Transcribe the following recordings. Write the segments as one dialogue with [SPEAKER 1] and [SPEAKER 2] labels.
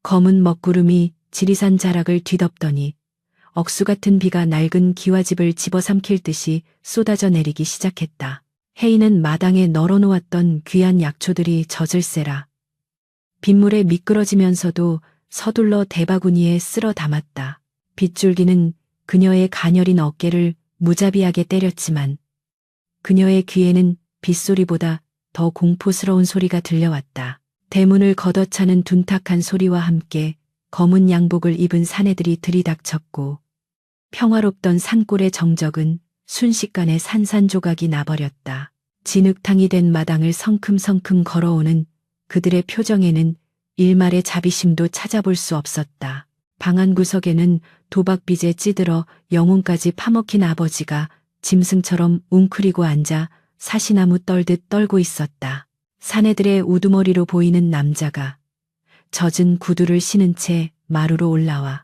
[SPEAKER 1] 검은 먹구름이 지리산 자락을 뒤덮더니 억수 같은 비가 낡은 기와집을 집어삼킬 듯이 쏟아져 내리기 시작했다. 혜인은 마당에 널어놓았던 귀한 약초들이 젖을세라 빗물에 미끄러지면서도 서둘러 대바구니에 쓸어 담았다. 빗줄기는 그녀의 가녀린 어깨를 무자비하게 때렸지만 그녀의 귀에는 빗소리보다 더 공포스러운 소리가 들려왔다. 대문을 걷어차는 둔탁한 소리와 함께 검은 양복을 입은 사내들이 들이닥쳤고 평화롭던 산골의 정적은 순식간에 산산조각이 나버렸다. 진흙탕이 된 마당을 성큼성큼 걸어오는 그들의 표정에는 일말의 자비심도 찾아볼 수 없었다. 방 한 구석에는 도박빚에 찌들어 영혼까지 파먹힌 아버지가 짐승처럼 웅크리고 앉아 사시나무 떨듯 떨고 있었다. 사내들의 우두머리로 보이는 남자가 젖은 구두를 신은 채 마루로 올라와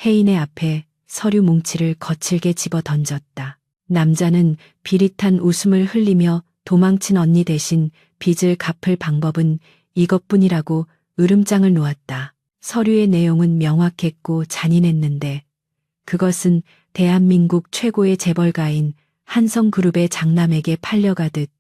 [SPEAKER 1] 혜인의 앞에 서류 뭉치를 거칠게 집어 던졌다. 남자는 비릿한 웃음을 흘리며 도망친 언니 대신 빚을 갚을 방법은 이것뿐이라고 으름장을 놓았다. 서류의 내용은 명확했고 잔인했는데 그것은 대한민국 최고의 재벌가인 한성그룹의 장남에게 팔려가듯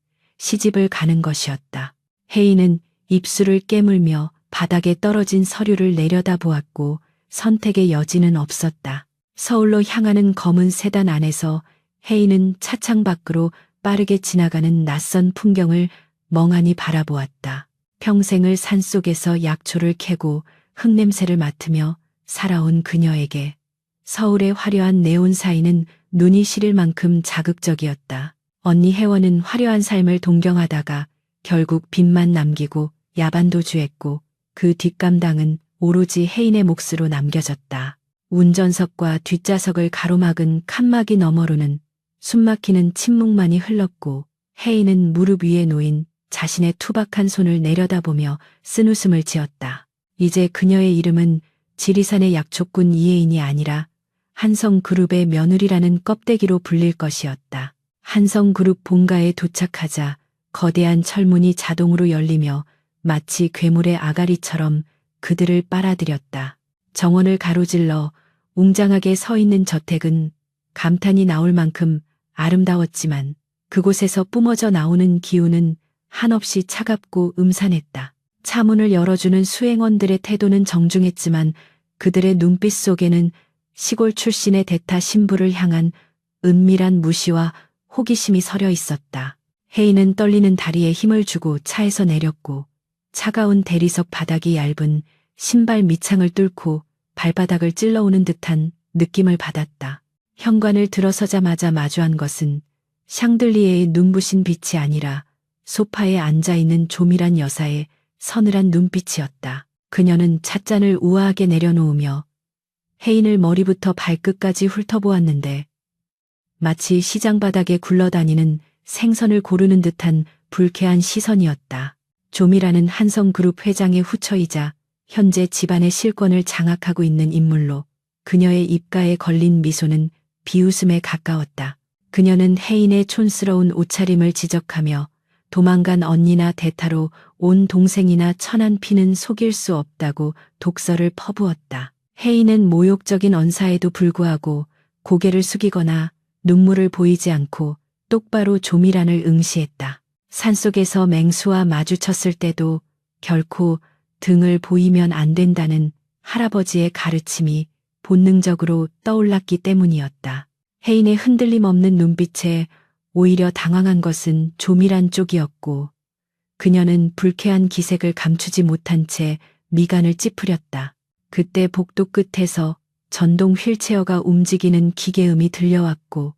[SPEAKER 1] 시집을 가는 것이었다. 혜인은 입술을 깨물며 바닥에 떨어진 서류를 내려다보았고 선택의 여지는 없었다. 서울로 향하는 검은 세단 안에서 혜인은 차창 밖으로 빠르게 지나가는 낯선 풍경을 멍하니 바라보았다. 평생을 산속에서 약초를 캐고 흙냄새를 맡으며 살아온 그녀에게 서울의 화려한 네온사인은 눈이 시릴 만큼 자극적이었다. 언니 혜원은 화려한 삶을 동경하다가 결국 빚만 남기고 야반도주했고 그 뒷감당은 오로지 혜인의 몫으로 남겨졌다. 운전석과 뒷좌석을 가로막은 칸막이 너머로는 숨막히는 침묵만이 흘렀고 혜인은 무릎 위에 놓인 자신의 투박한 손을 내려다보며 쓴웃음을 지었다. 이제 그녀의 이름은 지리산의 약초꾼 이혜인이 아니라 한성그룹의 며느리라는 껍데기로 불릴 것이었다. 한성그룹 본가에 도착하자 거대한 철문이 자동으로 열리며 마치 괴물의 아가리처럼 그들을 빨아들였다. 정원을 가로질러 웅장하게 서 있는 저택은 감탄이 나올 만큼 아름다웠지만 그곳에서 뿜어져 나오는 기운은 한없이 차갑고 음산했다. 차문을 열어주는 수행원들의 태도는 정중했지만 그들의 눈빛 속에는 시골 출신의 대타 신부를 향한 은밀한 무시와 호기심이 서려 있었다. 혜인은 떨리는 다리에 힘을 주고 차에서 내렸고 차가운 대리석 바닥이 얇은 신발 밑창을 뚫고 발바닥을 찔러오는 듯한 느낌을 받았다. 현관을 들어서자마자 마주한 것은 샹들리에의 눈부신 빛이 아니라 소파에 앉아있는 조밀한 여사의 서늘한 눈빛이었다. 그녀는 찻잔을 우아하게 내려놓으며 혜인을 머리부터 발끝까지 훑어보았는데 마치 시장 바닥에 굴러다니는 생선을 고르는 듯한 불쾌한 시선이었다. 조미라는 한성그룹 회장의 후처이자 현재 집안의 실권을 장악하고 있는 인물로 그녀의 입가에 걸린 미소는 비웃음에 가까웠다. 그녀는 혜인의 촌스러운 옷차림을 지적하며 도망간 언니나 대타로 온 동생이나 천한 피는 속일 수 없다고 독설을 퍼부었다. 혜인은 모욕적인 언사에도 불구하고 고개를 숙이거나 눈물을 보이지 않고 똑바로 조미란을 응시했다. 산속에서 맹수와 마주쳤을 때도 결코 등을 보이면 안 된다는 할아버지의 가르침이 본능적으로 떠올랐기 때문이었다. 혜인의 흔들림 없는 눈빛에 오히려 당황한 것은 조미란 쪽이었고 그녀는 불쾌한 기색을 감추지 못한 채 미간을 찌푸렸다. 그때 복도 끝에서 전동 휠체어가 움직이는 기계음이 들려왔고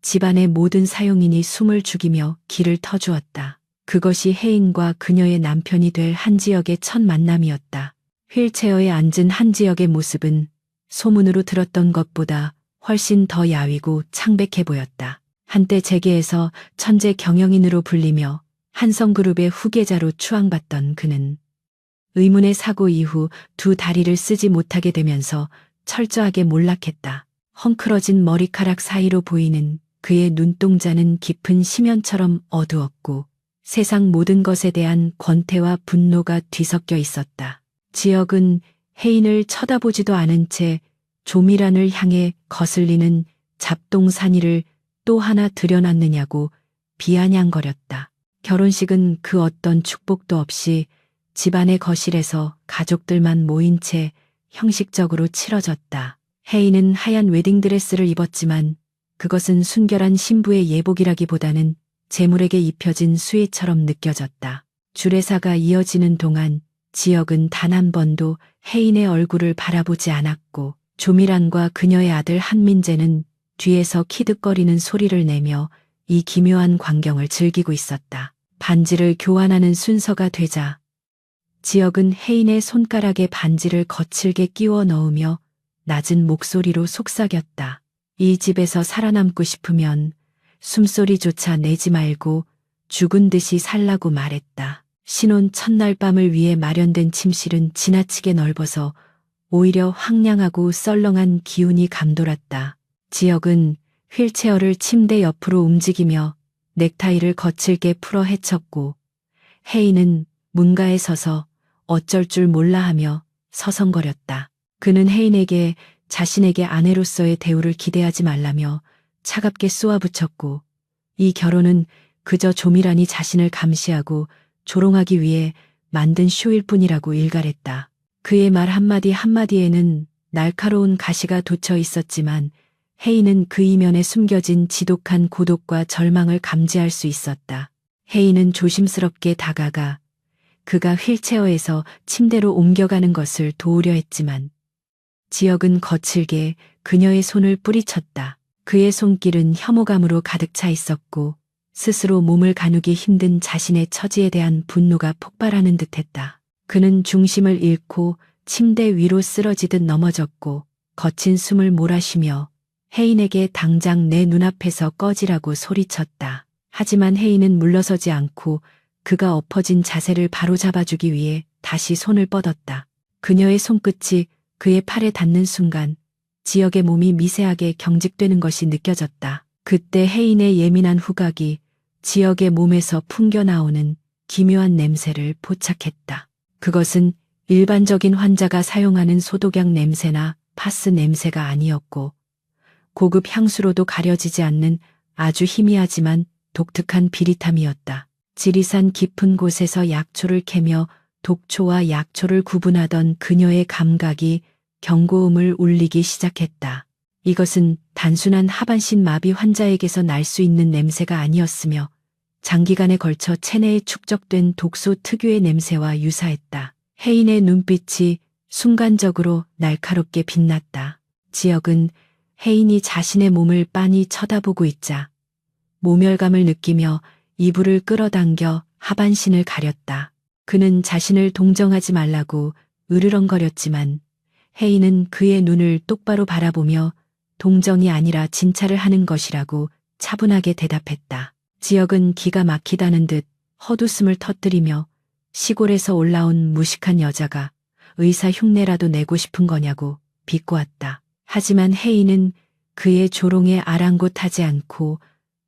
[SPEAKER 1] 집안의 모든 사용인이 숨을 죽이며 길을 터주었다. 그것이 혜인과 그녀의 남편이 될 한지혁의 첫 만남이었다. 휠체어에 앉은 한지혁의 모습은 소문으로 들었던 것보다 훨씬 더 야위고 창백해 보였다. 한때 재계에서 천재 경영인으로 불리며 한성그룹의 후계자로 추앙받던 그는 의문의 사고 이후 두 다리를 쓰지 못하게 되면서 철저하게 몰락했다. 헝클어진 머리카락 사이로 보이는 그의 눈동자는 깊은 심연처럼 어두웠고 세상 모든 것에 대한 권태와 분노가 뒤섞여 있었다. 지혁은 혜인을 쳐다보지도 않은 채 조미란을 향해 거슬리는 잡동사니를 또 하나 들여놨느냐고 비아냥거렸다. 결혼식은 그 어떤 축복도 없이 집안의 거실에서 가족들만 모인 채 형식적으로 치러졌다. 혜인은 하얀 웨딩드레스를 입었지만 그것은 순결한 신부의 예복이라기보다는 재물에게 입혀진 수혜처럼 느껴졌다. 주례사가 이어지는 동안 지역은 단 한 번도 혜인의 얼굴을 바라보지 않았고 조미란과 그녀의 아들 한민재는 뒤에서 키득거리는 소리를 내며 이 기묘한 광경을 즐기고 있었다. 반지를 교환하는 순서가 되자 지역은 혜인의 손가락에 반지를 거칠게 끼워 넣으며 낮은 목소리로 속삭였다. 이 집에서 살아남고 싶으면 숨소리조차 내지 말고 죽은 듯이 살라고 말했다. 신혼 첫날 밤을 위해 마련된 침실은 지나치게 넓어서 오히려 황량하고 썰렁한 기운이 감돌았다. 지역은 휠체어를 침대 옆으로 움직이며 넥타이를 거칠게 풀어 헤쳤고 혜인은 문가에 서서 어쩔 줄 몰라 하며 서성거렸다. 그는 혜인에게 자신에게 아내로서의 대우를 기대하지 말라며 차갑게 쏘아붙였고 이 결혼은 그저 조미란이 자신을 감시하고 조롱하기 위해 만든 쇼일 뿐이라고 일갈했다. 그의 말 한마디 한마디에는 날카로운 가시가 돋쳐 있었지만 혜인은 그 이면에 숨겨진 지독한 고독과 절망을 감지할 수 있었다. 혜인은 조심스럽게 다가가 그가 휠체어에서 침대로 옮겨가는 것을 도우려 했지만 지역은 거칠게 그녀의 손을 뿌리쳤다. 그의 손길은 혐오감으로 가득 차 있었고 스스로 몸을 가누기 힘든 자신의 처지에 대한 분노가 폭발하는 듯했다. 그는 중심을 잃고 침대 위로 쓰러지듯 넘어졌고 거친 숨을 몰아쉬며 혜인에게 당장 내 눈앞에서 꺼지라고 소리쳤다. 하지만 혜인은 물러서지 않고 그가 엎어진 자세를 바로잡아주기 위해 다시 손을 뻗었다. 그녀의 손끝이 그의 팔에 닿는 순간 지역의 몸이 미세하게 경직되는 것이 느껴졌다. 그때 혜인의 예민한 후각이 지역의 몸에서 풍겨나오는 기묘한 냄새를 포착했다. 그것은 일반적인 환자가 사용하는 소독약 냄새나 파스 냄새가 아니었고 고급 향수로도 가려지지 않는 아주 희미하지만 독특한 비릿함이었다. 지리산 깊은 곳에서 약초를 캐며 독초와 약초를 구분하던 그녀의 감각이 경고음을 울리기 시작했다. 이것은 단순한 하반신 마비 환자에게서 날 수 있는 냄새가 아니었으며 장기간에 걸쳐 체내에 축적된 독소 특유의 냄새와 유사했다. 혜인의 눈빛이 순간적으로 날카롭게 빛났다. 지역은 혜인이 자신의 몸을 빤히 쳐다보고 있자 모멸감을 느끼며 이불을 끌어당겨 하반신을 가렸다. 그는 자신을 동정하지 말라고 으르렁거렸지만 혜인은 그의 눈을 똑바로 바라보며 동정이 아니라 진찰을 하는 것이라고 차분하게 대답했다. 지역은 기가 막히다는 듯 헛웃음을 터뜨리며 시골에서 올라온 무식한 여자가 의사 흉내라도 내고 싶은 거냐고 비꼬았다. 하지만 혜인은 그의 조롱에 아랑곳하지 않고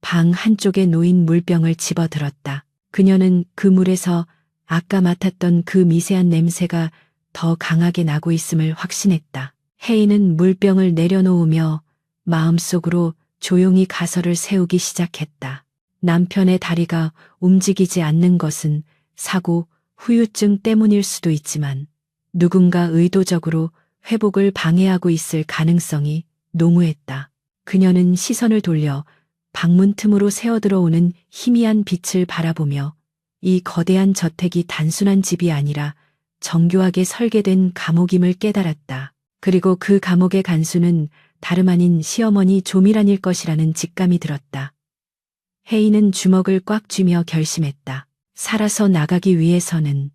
[SPEAKER 1] 방 한쪽에 놓인 물병을 집어들었다. 그녀는 그 물에서 아까 맡았던 그 미세한 냄새가 더 강하게 나고 있음을 확신했다. 혜인은 물병을 내려놓으며 마음속으로 조용히 가설을 세우기 시작했다. 남편의 다리가 움직이지 않는 것은 사고, 후유증 때문일 수도 있지만 누군가 의도적으로 회복을 방해하고 있을 가능성이 농후했다. 그녀는 시선을 돌려 방문 틈으로 새어들어오는 희미한 빛을 바라보며 이 거대한 저택이 단순한 집이 아니라 정교하게 설계된 감옥임을 깨달았다. 그리고 그 감옥의 간수는 다름 아닌 시어머니 조미란일 것이라는 직감이 들었다. 혜인은 주먹을 꽉 쥐며 결심했다. 살아서 나가기 위해서는,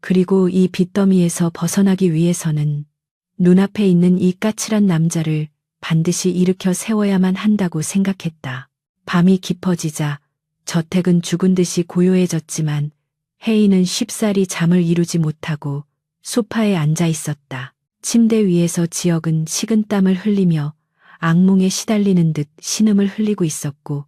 [SPEAKER 1] 그리고 이 빚더미에서 벗어나기 위해서는 눈앞에 있는 이 까칠한 남자를 반드시 일으켜 세워야만 한다고 생각했다. 밤이 깊어지자 저택은 죽은 듯이 고요해졌지만 혜인은 쉽사리 잠을 이루지 못하고 소파에 앉아 있었다. 침대 위에서 지역은 식은땀을 흘리며 악몽에 시달리는 듯 신음을 흘리고 있었고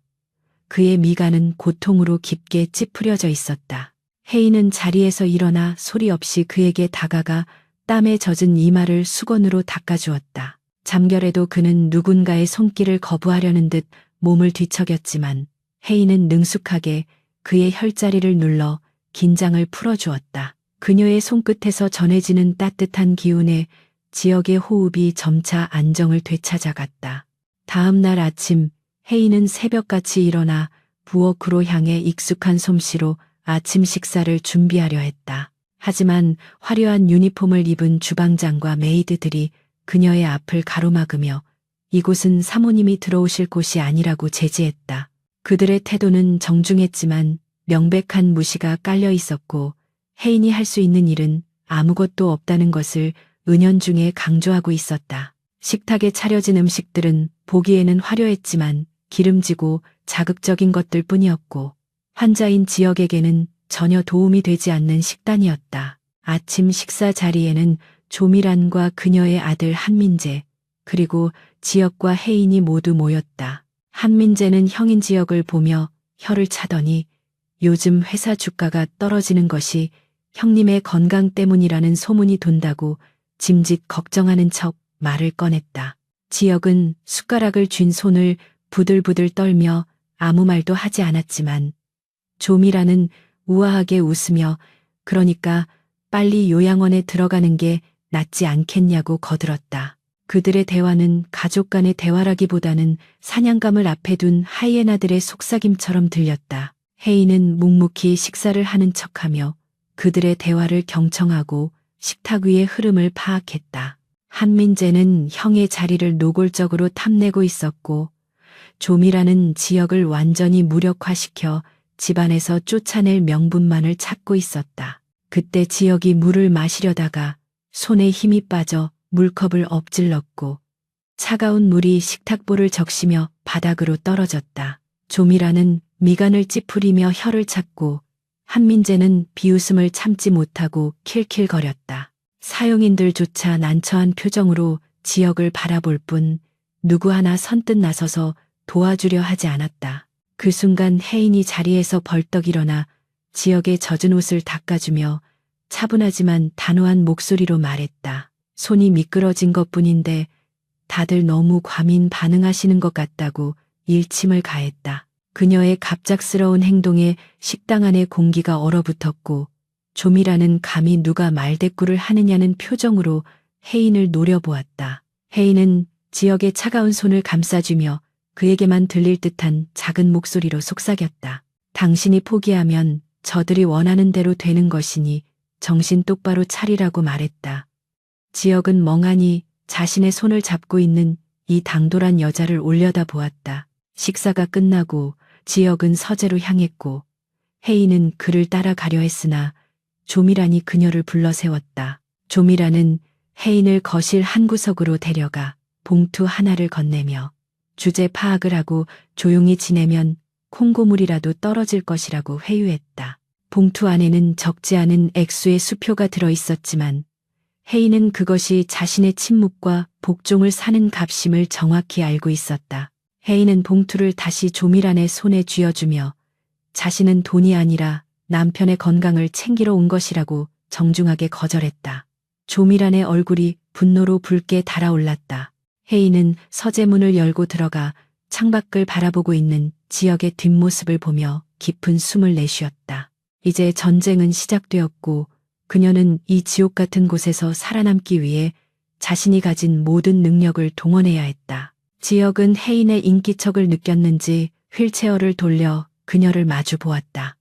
[SPEAKER 1] 그의 미간은 고통으로 깊게 찌푸려져 있었다. 혜인은 자리에서 일어나 소리 없이 그에게 다가가 땀에 젖은 이마를 수건으로 닦아주었다. 잠결에도 그는 누군가의 손길을 거부하려는 듯 몸을 뒤척였지만 혜인은 능숙하게 그의 혈자리를 눌러 긴장을 풀어주었다. 그녀의 손끝에서 전해지는 따뜻한 기운에 지역의 호흡이 점차 안정을 되찾아갔다. 다음 날 아침 혜인은 새벽같이 일어나 부엌으로 향해 익숙한 솜씨로 아침 식사를 준비하려 했다. 하지만 화려한 유니폼을 입은 주방장과 메이드들이 그녀의 앞을 가로막으며 이곳은 사모님이 들어오실 곳이 아니라고 제지했다. 그들의 태도는 정중했지만 명백한 무시가 깔려 있었고 혜인이 할 수 있는 일은 아무것도 없다는 것을 은연중에 강조하고 있었다. 식탁에 차려진 음식들은 보기에는 화려했지만 기름지고 자극적인 것들 뿐이었고 환자인 지역에게는 전혀 도움이 되지 않는 식단이었다. 아침 식사 자리에는 조미란과 그녀의 아들 한민재, 그리고 지역과 혜인이 모두 모였다. 한민재는 형인 지역을 보며 혀를 차더니 요즘 회사 주가가 떨어지는 것이 형님의 건강 때문이라는 소문이 돈다고 짐짓 걱정하는 척 말을 꺼냈다. 지역은 숟가락을 쥔 손을 부들부들 떨며 아무 말도 하지 않았지만 조미라는 우아하게 웃으며 그러니까 빨리 요양원에 들어가는 게 낫지 않겠냐고 거들었다. 그들의 대화는 가족 간의 대화라기보다는 사냥감을 앞에 둔 하이에나들의 속삭임처럼 들렸다. 혜인은 묵묵히 식사를 하는 척하며 그들의 대화를 경청하고 식탁 위의 흐름을 파악했다. 한민재는 형의 자리를 노골적으로 탐내고 있었고 조미라는 지역을 완전히 무력화시켜 집안에서 쫓아낼 명분만을 찾고 있었다. 그때 지역이 물을 마시려다가 손에 힘이 빠져 물컵을 엎질렀고 차가운 물이 식탁볼을 적시며 바닥으로 떨어졌다. 조미라는 미간을 찌푸리며 혀를 찾고 한민재는 비웃음을 참지 못하고 킬킬거렸다. 사용인들조차 난처한 표정으로 지역을 바라볼 뿐 누구 하나 선뜻 나서서 도와주려 하지 않았다. 그 순간 혜인이 자리에서 벌떡 일어나 지역의 젖은 옷을 닦아주며 차분하지만 단호한 목소리로 말했다. 손이 미끄러진 것뿐인데 다들 너무 과민 반응하시는 것 같다고 일침을 가했다. 그녀의 갑작스러운 행동에 식당 안의 공기가 얼어붙었고 조미라는 감히 누가 말대꾸를 하느냐는 표정으로 혜인을 노려보았다. 혜인은 지역의 차가운 손을 감싸주며 그에게만 들릴 듯한 작은 목소리로 속삭였다. 당신이 포기하면 저들이 원하는 대로 되는 것이니 정신 똑바로 차리라고 말했다. 지역은 멍하니 자신의 손을 잡고 있는 이 당돌한 여자를 올려다보았다. 식사가 끝나고 지역은 서재로 향했고 혜인은 그를 따라가려 했으나 조미란이 그녀를 불러세웠다. 조미란은 혜인을 거실 한 구석으로 데려가 봉투 하나를 건네며 주제 파악을 하고 조용히 지내면 콩고물이라도 떨어질 것이라고 회유했다. 봉투 안에는 적지 않은 액수의 수표가 들어있었지만 혜인은 그것이 자신의 침묵과 복종을 사는 값임을 정확히 알고 있었다. 혜인은 봉투를 다시 조미란의 손에 쥐어주며 자신은 돈이 아니라 남편의 건강을 챙기러 온 것이라고 정중하게 거절했다. 조미란의 얼굴이 분노로 붉게 달아올랐다. 혜인은 서재문을 열고 들어가 창밖을 바라보고 있는 지역의 뒷모습을 보며 깊은 숨을 내쉬었다. 이제 전쟁은 시작되었고 그녀는 이 지옥 같은 곳에서 살아남기 위해 자신이 가진 모든 능력을 동원해야 했다. 지역은 혜인의 인기척을 느꼈는지 휠체어를 돌려 그녀를 마주 보았다.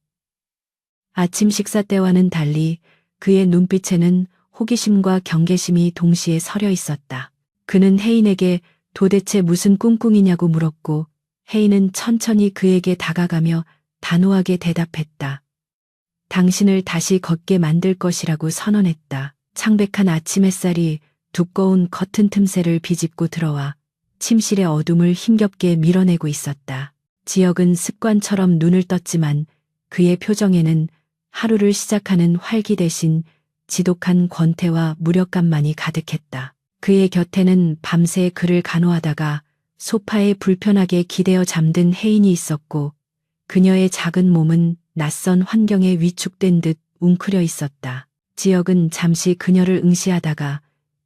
[SPEAKER 1] 아침 식사 때와는 달리 그의 눈빛에는 호기심과 경계심이 동시에 서려 있었다. 그는 혜인에게 도대체 무슨 꿍꿍이냐고 물었고 혜인은 천천히 그에게 다가가며 단호하게 대답했다. 당신을 다시 걷게 만들 것이라고 선언했다. 창백한 아침 햇살이 두꺼운 커튼 틈새를 비집고 들어와 침실의 어둠을 힘겹게 밀어내고 있었다. 지역은 습관처럼 눈을 떴지만 그의 표정에는 하루를 시작하는 활기 대신 지독한 권태와 무력감만이 가득했다. 그의 곁에는 밤새 그를 간호하다가 소파에 불편하게 기대어 잠든 혜인이 있었고 그녀의 작은 몸은 낯선 환경에 위축된 듯 웅크려 있었다. 지역은 잠시 그녀를 응시하다가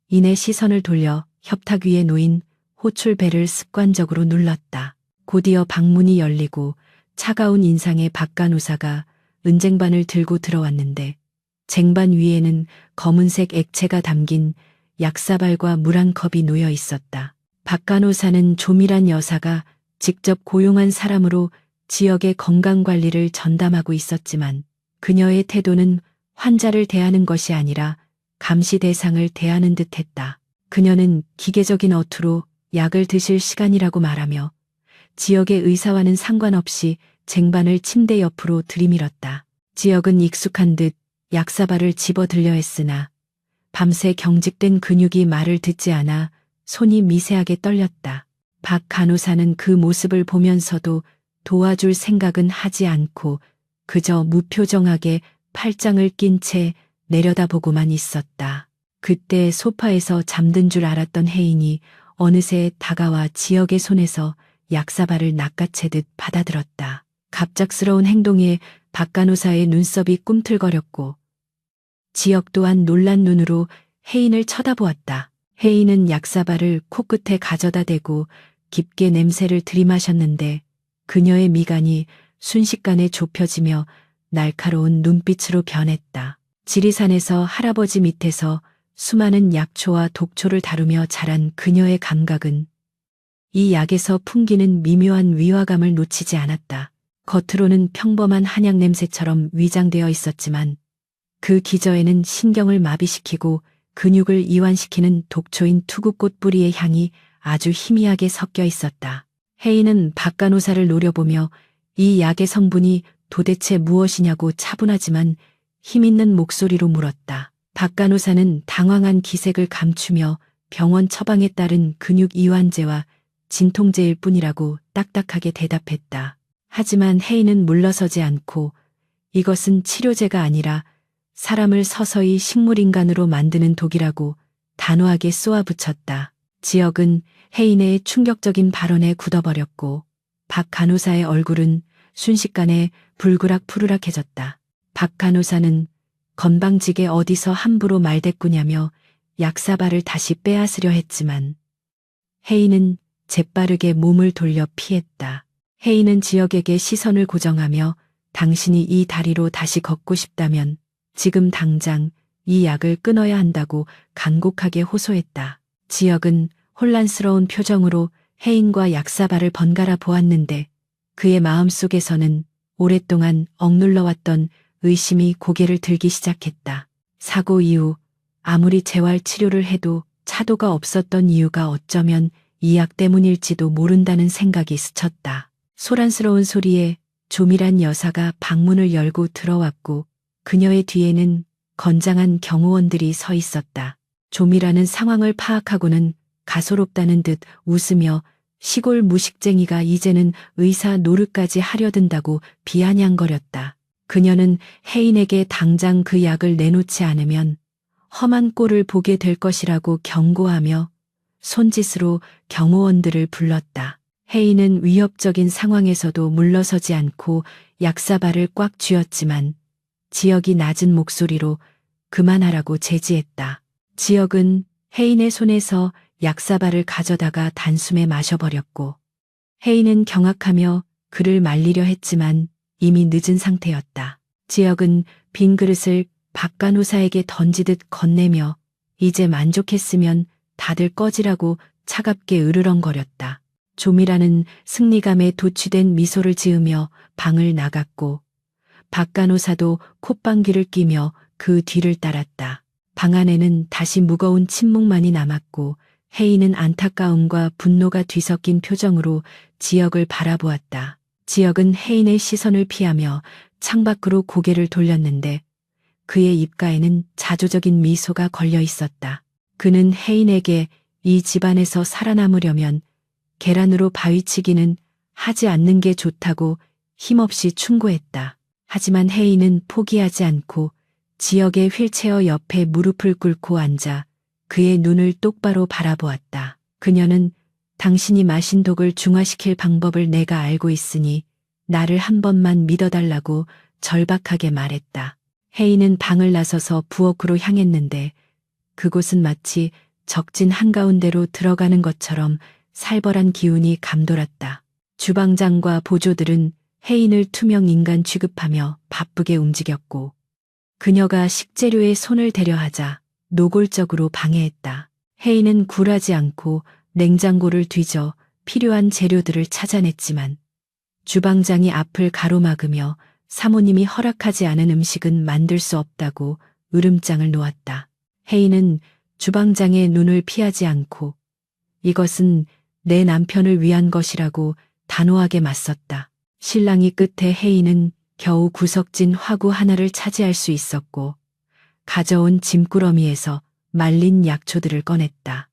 [SPEAKER 1] 이내 시선을 돌려 협탁 위에 놓인 호출벨을 습관적으로 눌렀다. 곧이어 방문이 열리고 차가운 인상의 박 간호사가 은쟁반을 들고 들어왔는데 쟁반 위에는 검은색 액체가 담긴 약사발과 물 한 컵이 놓여 있었다. 박 간호사는 조미란 여사가 직접 고용한 사람으로 지역의 건강관리를 전담하고 있었지만 그녀의 태도는 환자를 대하는 것이 아니라 감시 대상을 대하는 듯했다. 그녀는 기계적인 어투로 약을 드실 시간이라고 말하며 지역의 의사와는 상관없이 쟁반을 침대 옆으로 들이밀었다. 지역은 익숙한 듯 약사발을 집어들려 했으나 밤새 경직된 근육이 말을 듣지 않아 손이 미세하게 떨렸다. 박 간호사는 그 모습을 보면서도 도와줄 생각은 하지 않고 그저 무표정하게 팔짱을 낀 채 내려다보고만 있었다. 그때 소파에서 잠든 줄 알았던 혜인이 어느새 다가와 지역의 손에서 약사발을 낚아채듯 받아들었다. 갑작스러운 행동에 박 간호사의 눈썹이 꿈틀거렸고 지역 또한 놀란 눈으로 혜인을 쳐다보았다. 혜인은 약사발을 코끝에 가져다 대고 깊게 냄새를 들이마셨는데 그녀의 미간이 순식간에 좁혀지며 날카로운 눈빛으로 변했다. 지리산에서 할아버지 밑에서 수많은 약초와 독초를 다루며 자란 그녀의 감각은 이 약에서 풍기는 미묘한 위화감을 놓치지 않았다. 겉으로는 평범한 한약 냄새처럼 위장되어 있었지만 그 기저에는 신경을 마비시키고 근육을 이완시키는 독초인 투구꽃 뿌리의 향이 아주 희미하게 섞여 있었다. 혜인은 박 간호사를 노려보며 이 약의 성분이 도대체 무엇이냐고 차분하지만 힘있는 목소리로 물었다. 박 간호사는 당황한 기색을 감추며 병원 처방에 따른 근육 이완제와 진통제일 뿐이라고 딱딱하게 대답했다. 하지만 혜인은 물러서지 않고 이것은 치료제가 아니라 사람을 서서히 식물인간으로 만드는 독이라고 단호하게 쏘아붙였다. 지역은 혜인의 충격적인 발언에 굳어버렸고 박 간호사의 얼굴은 순식간에 불그락푸르락해졌다. 박 간호사는 건방지게 어디서 함부로 말대꾸냐며 약사발을 다시 빼앗으려 했지만 혜인은 재빠르게 몸을 돌려 피했다. 혜인은 지역에게 시선을 고정하며 당신이 이 다리로 다시 걷고 싶다면 지금 당장 이 약을 끊어야 한다고 간곡하게 호소했다. 지역은 혼란스러운 표정으로 혜인과 약사발을 번갈아 보았는데 그의 마음속에서는 오랫동안 억눌러왔던 의심이 고개를 들기 시작했다. 사고 이후 아무리 재활 치료를 해도 차도가 없었던 이유가 어쩌면 이 약 때문일지도 모른다는 생각이 스쳤다. 소란스러운 소리에 조미란 여사가 방문을 열고 들어왔고 그녀의 뒤에는 건장한 경호원들이 서 있었다. 조미라는 상황을 파악하고는 가소롭다는 듯 웃으며 시골 무식쟁이가 이제는 의사 노릇까지 하려든다고 비아냥거렸다. 그녀는 혜인에게 당장 그 약을 내놓지 않으면 험한 꼴을 보게 될 것이라고 경고하며 손짓으로 경호원들을 불렀다. 혜인은 위협적인 상황에서도 물러서지 않고 약사발을 꽉 쥐었지만 지역이 낮은 목소리로 그만하라고 제지했다. 지역은 혜인의 손에서 약사발을 가져다가 단숨에 마셔버렸고 혜인은 경악하며 그를 말리려 했지만 이미 늦은 상태였다. 지역은 빈 그릇을 박 간호사에게 던지듯 건네며 이제 만족했으면 다들 꺼지라고 차갑게 으르렁거렸다. 조미라는 승리감에 도취된 미소를 지으며 방을 나갔고 박 간호사도 콧방귀를 뀌며 그 뒤를 따랐다. 방 안에는 다시 무거운 침묵만이 남았고 혜인은 안타까움과 분노가 뒤섞인 표정으로 지역을 바라보았다. 지역은 혜인의 시선을 피하며 창밖으로 고개를 돌렸는데 그의 입가에는 자조적인 미소가 걸려 있었다. 그는 혜인에게 이 집안에서 살아남으려면 계란으로 바위치기는 하지 않는 게 좋다고 힘없이 충고했다. 하지만 혜인은 포기하지 않고 지역의 휠체어 옆에 무릎을 꿇고 앉아 그의 눈을 똑바로 바라보았다. 그녀는 당신이 마신 독을 중화시킬 방법을 내가 알고 있으니 나를 한 번만 믿어달라고 절박하게 말했다. 혜인은 방을 나서서 부엌으로 향했는데 그곳은 마치 적진 한가운데로 들어가는 것처럼 살벌한 기운이 감돌았다. 주방장과 보조들은 혜인을 투명 인간 취급하며 바쁘게 움직였고 그녀가 식재료에 손을 대려 하자 노골적으로 방해했다. 혜인은 굴하지 않고 냉장고를 뒤져 필요한 재료들을 찾아냈지만 주방장이 앞을 가로막으며 사모님이 허락하지 않은 음식은 만들 수 없다고 으름장을 놓았다. 혜인은 주방장의 눈을 피하지 않고 이것은 내 남편을 위한 것이라고 단호하게 맞섰다. 신랑이 끝에 혜인은 겨우 구석진 화구 하나를 차지할 수 있었고 가져온 짐꾸러미에서 말린 약초들을 꺼냈다.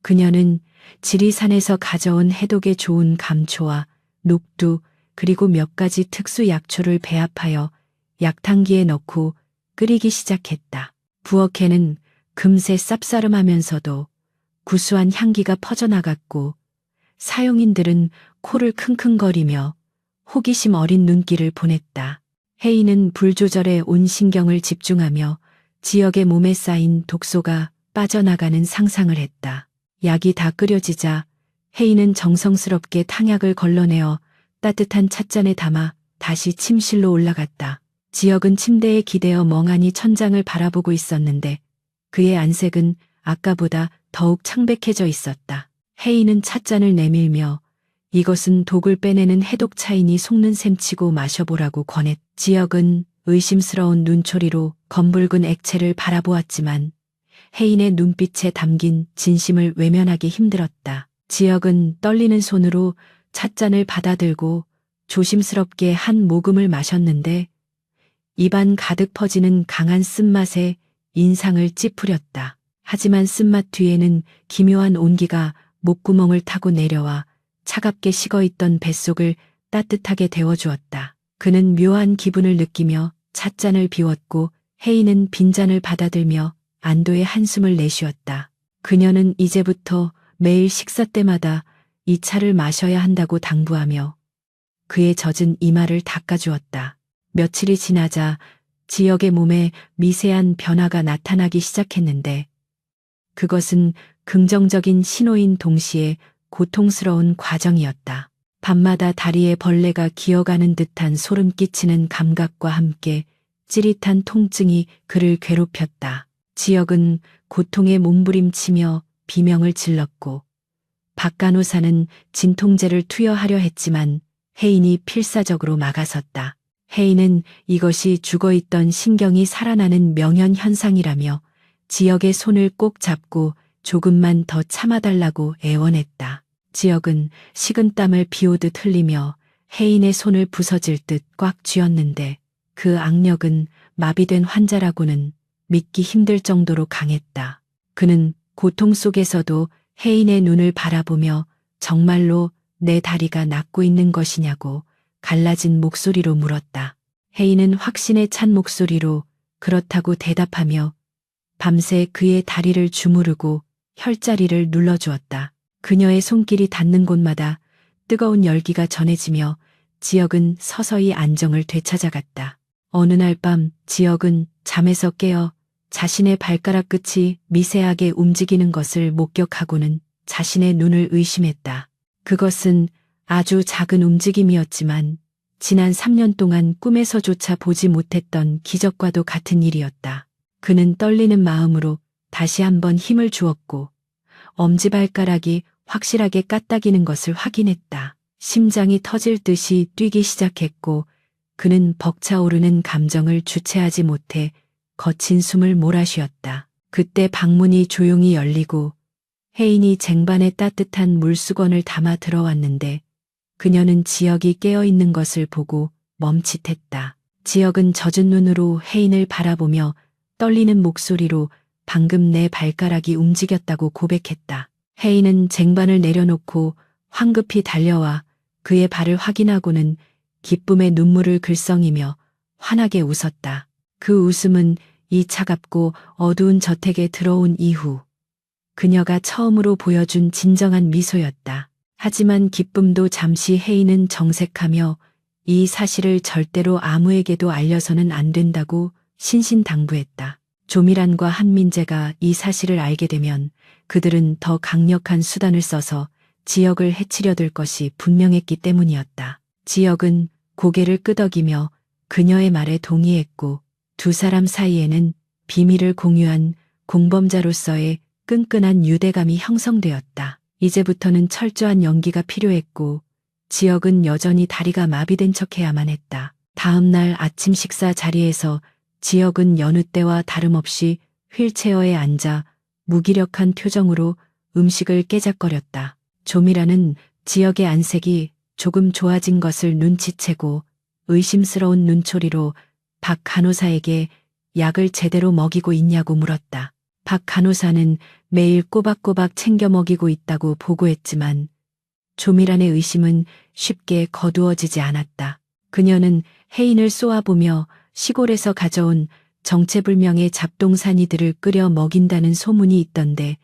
[SPEAKER 1] 그녀는 지리산에서 가져온 해독에 좋은 감초와 녹두 그리고 몇 가지 특수 약초를 배합하여 약탕기에 넣고 끓이기 시작했다. 부엌에는 금세 쌉싸름하면서도 구수한 향기가 퍼져나갔고 사용인들은 코를 킁킁거리며 호기심 어린 눈길을 보냈다. 혜인은 불 조절에 온 신경을 집중하며 지역의 몸에 쌓인 독소가 빠져나가는 상상을 했다. 약이 다 끓여지자 혜인은 정성스럽게 탕약을 걸러내어 따뜻한 찻잔에 담아 다시 침실로 올라갔다. 지역은 침대에 기대어 멍하니 천장을 바라보고 있었는데 그의 안색은 아까보다 더욱 창백해져 있었다. 혜인은 찻잔을 내밀며 이것은 독을 빼내는 해독차이니 속는 셈치고 마셔보라고 권했. 지역은 의심스러운 눈초리로 검붉은 액체를 바라보았지만 혜인의 눈빛에 담긴 진심을 외면하기 힘들었다. 지역은 떨리는 손으로 찻잔을 받아들고 조심스럽게 한 모금을 마셨는데 입안 가득 퍼지는 강한 쓴맛에 인상을 찌푸렸다. 하지만 쓴맛 뒤에는 기묘한 온기가 목구멍을 타고 내려와 차갑게 식어있던 뱃속을 따뜻하게 데워주었다. 그는 묘한 기분을 느끼며 찻잔을 비웠고 혜인은 빈잔을 받아들며 안도의 한숨을 내쉬었다. 그녀는 이제부터 매일 식사 때마다 이 차를 마셔야 한다고 당부하며 그의 젖은 이마를 닦아주었다. 며칠이 지나자 지역의 몸에 미세한 변화가 나타나기 시작했는데 그것은 긍정적인 신호인 동시에 고통스러운 과정이었다. 밤마다 다리에 벌레가 기어가는 듯한 소름 끼치는 감각과 함께 찌릿한 통증이 그를 괴롭혔다. 지역은 고통에 몸부림치며 비명을 질렀고 박간호사는 진통제를 투여하려 했지만 혜인이 필사적으로 막아섰다. 혜인은 이것이 죽어있던 신경이 살아나는 명현 현상이라며 지역의 손을 꼭 잡고 조금만 더 참아달라고 애원했다. 지역은 식은땀을 비오듯 흘리며 혜인의 손을 부서질 듯 꽉 쥐었는데 그 악력은 마비된 환자라고는 믿기 힘들 정도로 강했다. 그는 고통 속에서도 혜인의 눈을 바라보며 정말로 내 다리가 낫고 있는 것이냐고 갈라진 목소리로 물었다. 혜인은 확신에 찬 목소리로 그렇다고 대답하며 밤새 그의 다리를 주무르고 혈자리를 눌러주었다. 그녀의 손길이 닿는 곳마다 뜨거운 열기가 전해지며 지역은 서서히 안정을 되찾아갔다. 어느 날 밤 지역은 잠에서 깨어 자신의 발가락 끝이 미세하게 움직이는 것을 목격하고는 자신의 눈을 의심했다. 그것은 아주 작은 움직임이었지만 지난 3년 동안 꿈에서조차 보지 못했던 기적과도 같은 일이었다. 그는 떨리는 마음으로 다시 한번 힘을 주었고 엄지발가락이 확실하게 까딱이는 것을 확인했다. 심장이 터질 듯이 뛰기 시작했고 그는 벅차오르는 감정을 주체하지 못해 거친 숨을 몰아쉬었다. 그때 방문이 조용히 열리고 혜인이 쟁반에 따뜻한 물수건을 담아 들어왔는데 그녀는 지역이 깨어있는 것을 보고 멈칫했다. 지역은 젖은 눈으로 혜인을 바라보며 떨리는 목소리로 방금 내 발가락이 움직였다고 고백했다. 혜인은 쟁반을 내려놓고 황급히 달려와 그의 발을 확인하고는 기쁨의 눈물을 글썽이며 환하게 웃었다. 그 웃음은 이 차갑고 어두운 저택에 들어온 이후 그녀가 처음으로 보여준 진정한 미소였다. 하지만 기쁨도 잠시 혜인은 정색하며 이 사실을 절대로 아무에게도 알려서는 안 된다고 신신당부했다. 조미란과 한민재가 이 사실을 알게 되면 그들은 더 강력한 수단을 써서 지역을 해치려 들 것이 분명했기 때문이었다. 지역은 고개를 끄덕이며 그녀의 말에 동의했고 두 사람 사이에는 비밀을 공유한 공범자로서의 끈끈한 유대감이 형성되었다. 이제부터는 철저한 연기가 필요했고 지역은 여전히 다리가 마비된 척해야만 했다. 다음 날 아침 식사 자리에서 지역은 여느 때와 다름없이 휠체어에 앉아 무기력한 표정으로 음식을 깨작거렸다. 조미라는 지역의 안색이 조금 좋아진 것을 눈치채고 의심스러운 눈초리로 박 간호사에게 약을 제대로 먹이고 있냐고 물었다. 박 간호사는 매일 꼬박꼬박 챙겨 먹이고 있다고 보고했지만 조미란의 의심은 쉽게 거두어지지 않았다. 그녀는 혜인을 쏘아보며 시골에서 가져온 정체불명의 잡동사니들을 끓여 먹인다는 소문이 있던데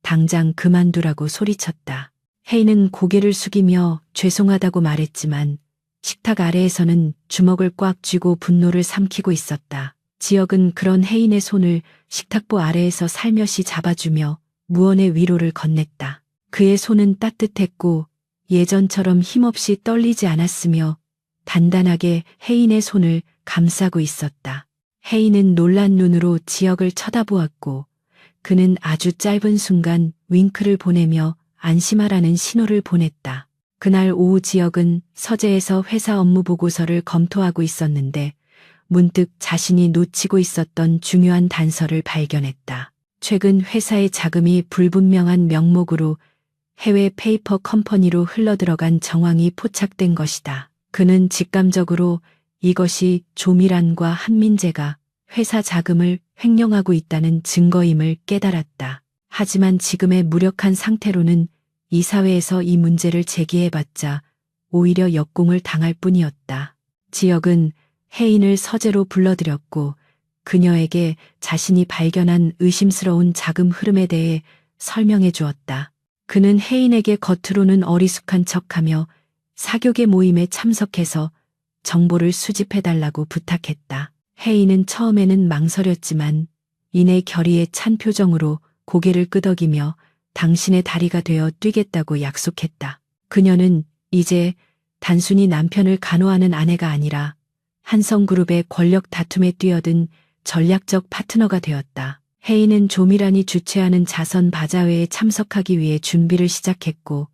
[SPEAKER 1] 당장 그만두라고 소리쳤다. 혜인은 고개를 숙이며 죄송하다고 말했지만 식탁 아래에서는 주먹을 꽉 쥐고 분노를 삼키고 있었다. 지역은 그런 혜인의 손을 식탁보 아래에서 살며시 잡아주며 무언의 위로를 건넸다. 그의 손은 따뜻했고 예전처럼 힘없이 떨리지 않았으며 단단하게 혜인의 손을 감싸고 있었다. 혜인은 놀란 눈으로 지역을 쳐다보았고 그는 아주 짧은 순간 윙크를 보내며 안심하라는 신호를 보냈다. 그날 오후 지역은 서재에서 회사 업무 보고서를 검토하고 있었는데 문득 자신이 놓치고 있었던 중요한 단서를 발견했다. 최근 회사의 자금이 불분명한 명목으로 해외 페이퍼 컴퍼니로 흘러들어간 정황이 포착된 것이다. 그는 직감적으로 이것이 조미란과 한민재가 회사 자금을 횡령하고 있다는 증거임을 깨달았다. 하지만 지금의 무력한 상태로는 이사회에서 이 문제를 제기해봤자 오히려 역공을 당할 뿐이었다. 지역은 혜인을 서재로 불러들였고 그녀에게 자신이 발견한 의심스러운 자금 흐름에 대해 설명해 주었다. 그는 혜인에게 겉으로는 어리숙한 척하며 사교계 모임에 참석해서 정보를 수집해달라고 부탁했다. 혜인은 처음에는 망설였지만 이내 결의에 찬 표정으로 고개를 끄덕이며 당신의 다리가 되어 뛰겠다고 약속했다. 그녀는 이제 단순히 남편을 간호하는 아내가 아니라 한성그룹의 권력 다툼에 뛰어든 전략적 파트너가 되었다. 혜인은 조미란이 주최하는 자선 바자회에 참석하기 위해 준비를 시작했고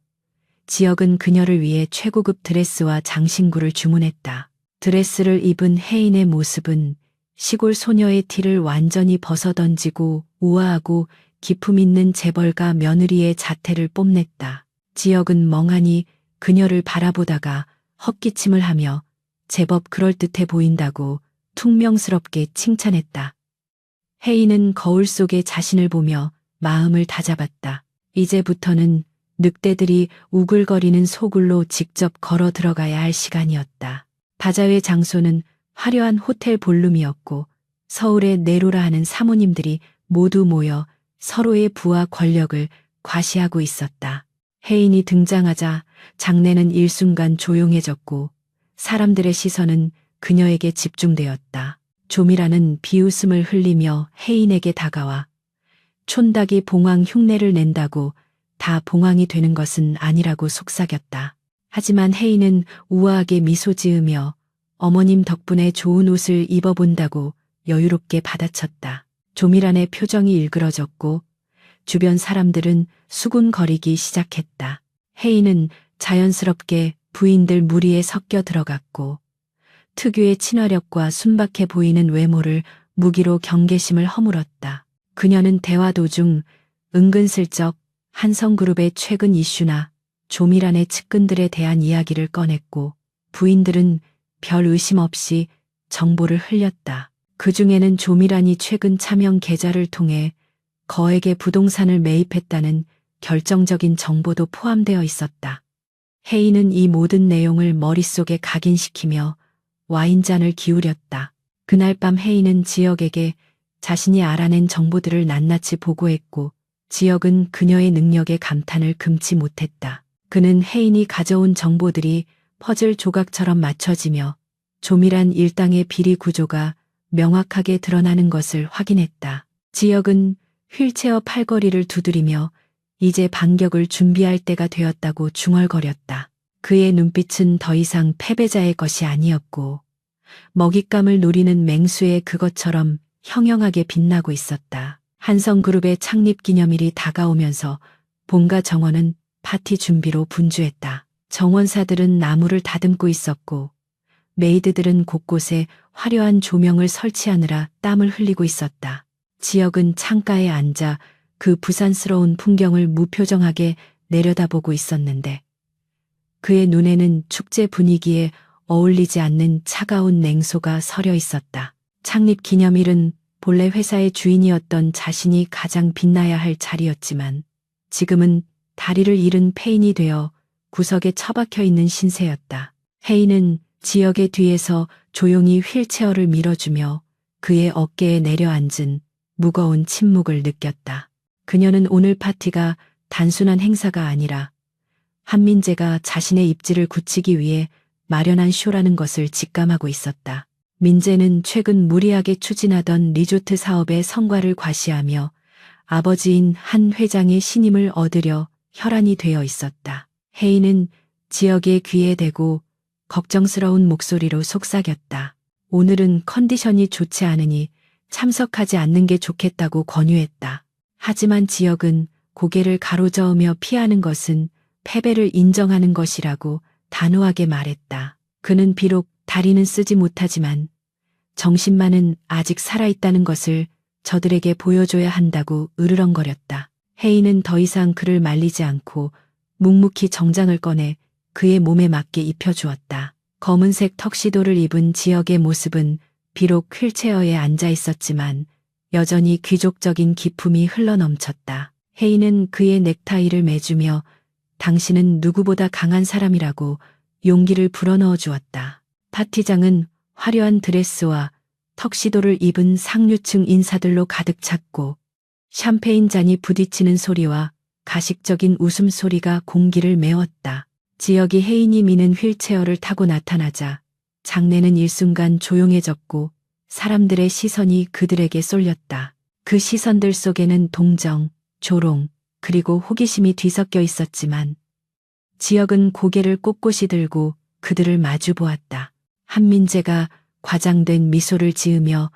[SPEAKER 1] 지역은 그녀를 위해 최고급 드레스와 장신구를 주문했다. 드레스를 입은 혜인의 모습은 시골 소녀의 티를 완전히 벗어던지고 우아하고 기품 있는 재벌가 며느리의 자태를 뽐냈다. 지역은 멍하니 그녀를 바라보다가 헛기침을 하며 제법 그럴듯해 보인다고 퉁명스럽게 칭찬했다. 혜인은 거울 속에 자신을 보며 마음을 다잡았다. 이제부터는 늑대들이 우글거리는 소굴로 직접 걸어 들어가야 할 시간이었다. 바자회 장소는 화려한 호텔 볼룸이었고 서울의 내로라 하는 사모님들이 모두 모여 서로의 부와 권력을 과시하고 있었다. 혜인이 등장하자 장내는 일순간 조용해졌고 사람들의 시선은 그녀에게 집중되었다. 조미라는 비웃음을 흘리며 혜인에게 다가와 촌닭이 봉황 흉내를 낸다고 다 봉황이 되는 것은 아니라고 속삭였다. 하지만 혜인은 우아하게 미소 지으며 어머님 덕분에 좋은 옷을 입어본다고 여유롭게 받아쳤다. 조미란의 표정이 일그러졌고 주변 사람들은 수군거리기 시작했다. 혜인은 자연스럽게 부인들 무리에 섞여 들어갔고 특유의 친화력과 순박해 보이는 외모를 무기로 경계심을 허물었다. 그녀는 대화 도중 은근슬쩍 한성그룹의 최근 이슈나 조미란의 측근들에 대한 이야기를 꺼냈고 부인들은 별 의심 없이 정보를 흘렸다. 그 중에는 조미란이 최근 차명 계좌를 통해 거액의 부동산을 매입했다는 결정적인 정보도 포함되어 있었다. 혜인은 이 모든 내용을 머릿속에 각인시키며 와인잔을 기울였다. 그날 밤 혜인은 지역에게 자신이 알아낸 정보들을 낱낱이 보고했고 지역은 그녀의 능력에 감탄을 금치 못했다. 그는 혜인이 가져온 정보들이 퍼즐 조각처럼 맞춰지며 조밀한 일당의 비리 구조가 명확하게 드러나는 것을 확인했다. 지역은 휠체어 팔걸이를 두드리며 이제 반격을 준비할 때가 되었다고 중얼거렸다. 그의 눈빛은 더 이상 패배자의 것이 아니었고 먹잇감을 노리는 맹수의 그것처럼 형형하게 빛나고 있었다. 한성그룹의 창립 기념일이 다가오면서 본가 정원은 파티 준비로 분주했다. 정원사들은 나무를 다듬고 있었고 메이드들은 곳곳에 화려한 조명을 설치하느라 땀을 흘리고 있었다. 지역은 창가에 앉아 그 부산스러운 풍경을 무표정하게 내려다보고 있었는데 그의 눈에는 축제 분위기에 어울리지 않는 차가운 냉소가 서려 있었다. 창립 기념일은 본래 회사의 주인이었던 자신이 가장 빛나야 할 자리였지만 지금은 다리를 잃은 폐인이 되어 구석에 처박혀 있는 신세였다. 혜인은 지역의 뒤에서 조용히 휠체어를 밀어주며 그의 어깨에 내려앉은 무거운 침묵을 느꼈다. 그녀는 오늘 파티가 단순한 행사가 아니라 한민재가 자신의 입지를 굳히기 위해 마련한 쇼라는 것을 직감하고 있었다. 민재는 최근 무리하게 추진하던 리조트 사업의 성과를 과시하며 아버지인 한 회장의 신임을 얻으려 혈안이 되어 있었다. 혜인은 지역의 귀에 대고 걱정스러운 목소리로 속삭였다. 오늘은 컨디션이 좋지 않으니 참석하지 않는 게 좋겠다고 권유했다. 하지만 지역은 고개를 가로저으며 피하는 것은 패배를 인정하는 것이라고 단호하게 말했다. 그는 비록 다리는 쓰지 못하지만 정신만은 아직 살아있다는 것을 저들에게 보여줘야 한다고 으르렁거렸다. 혜인은 더 이상 그를 말리지 않고 묵묵히 정장을 꺼내 그의 몸에 맞게 입혀주었다. 검은색 턱시도를 입은 지역의 모습은 비록 휠체어에 앉아 있었지만 여전히 귀족적인 기품이 흘러넘쳤다. 혜인은 그의 넥타이를 매주며 당신은 누구보다 강한 사람이라고 용기를 불어넣어 주었다. 파티장은 화려한 드레스와 턱시도를 입은 상류층 인사들로 가득 찼고 샴페인 잔이 부딪히는 소리와 가식적인 웃음소리가 공기를 메웠다. 지역이 혜인이 미는 휠체어를 타고 나타나자 장내는 일순간 조용해졌고 사람들의 시선이 그들에게 쏠렸다. 그 시선들 속에는 동정, 조롱, 그리고 호기심이 뒤섞여 있었지만 지역은 고개를 꼿꼿이 들고 그들을 마주 보았다. 한민재가 과장된 미소를 지으며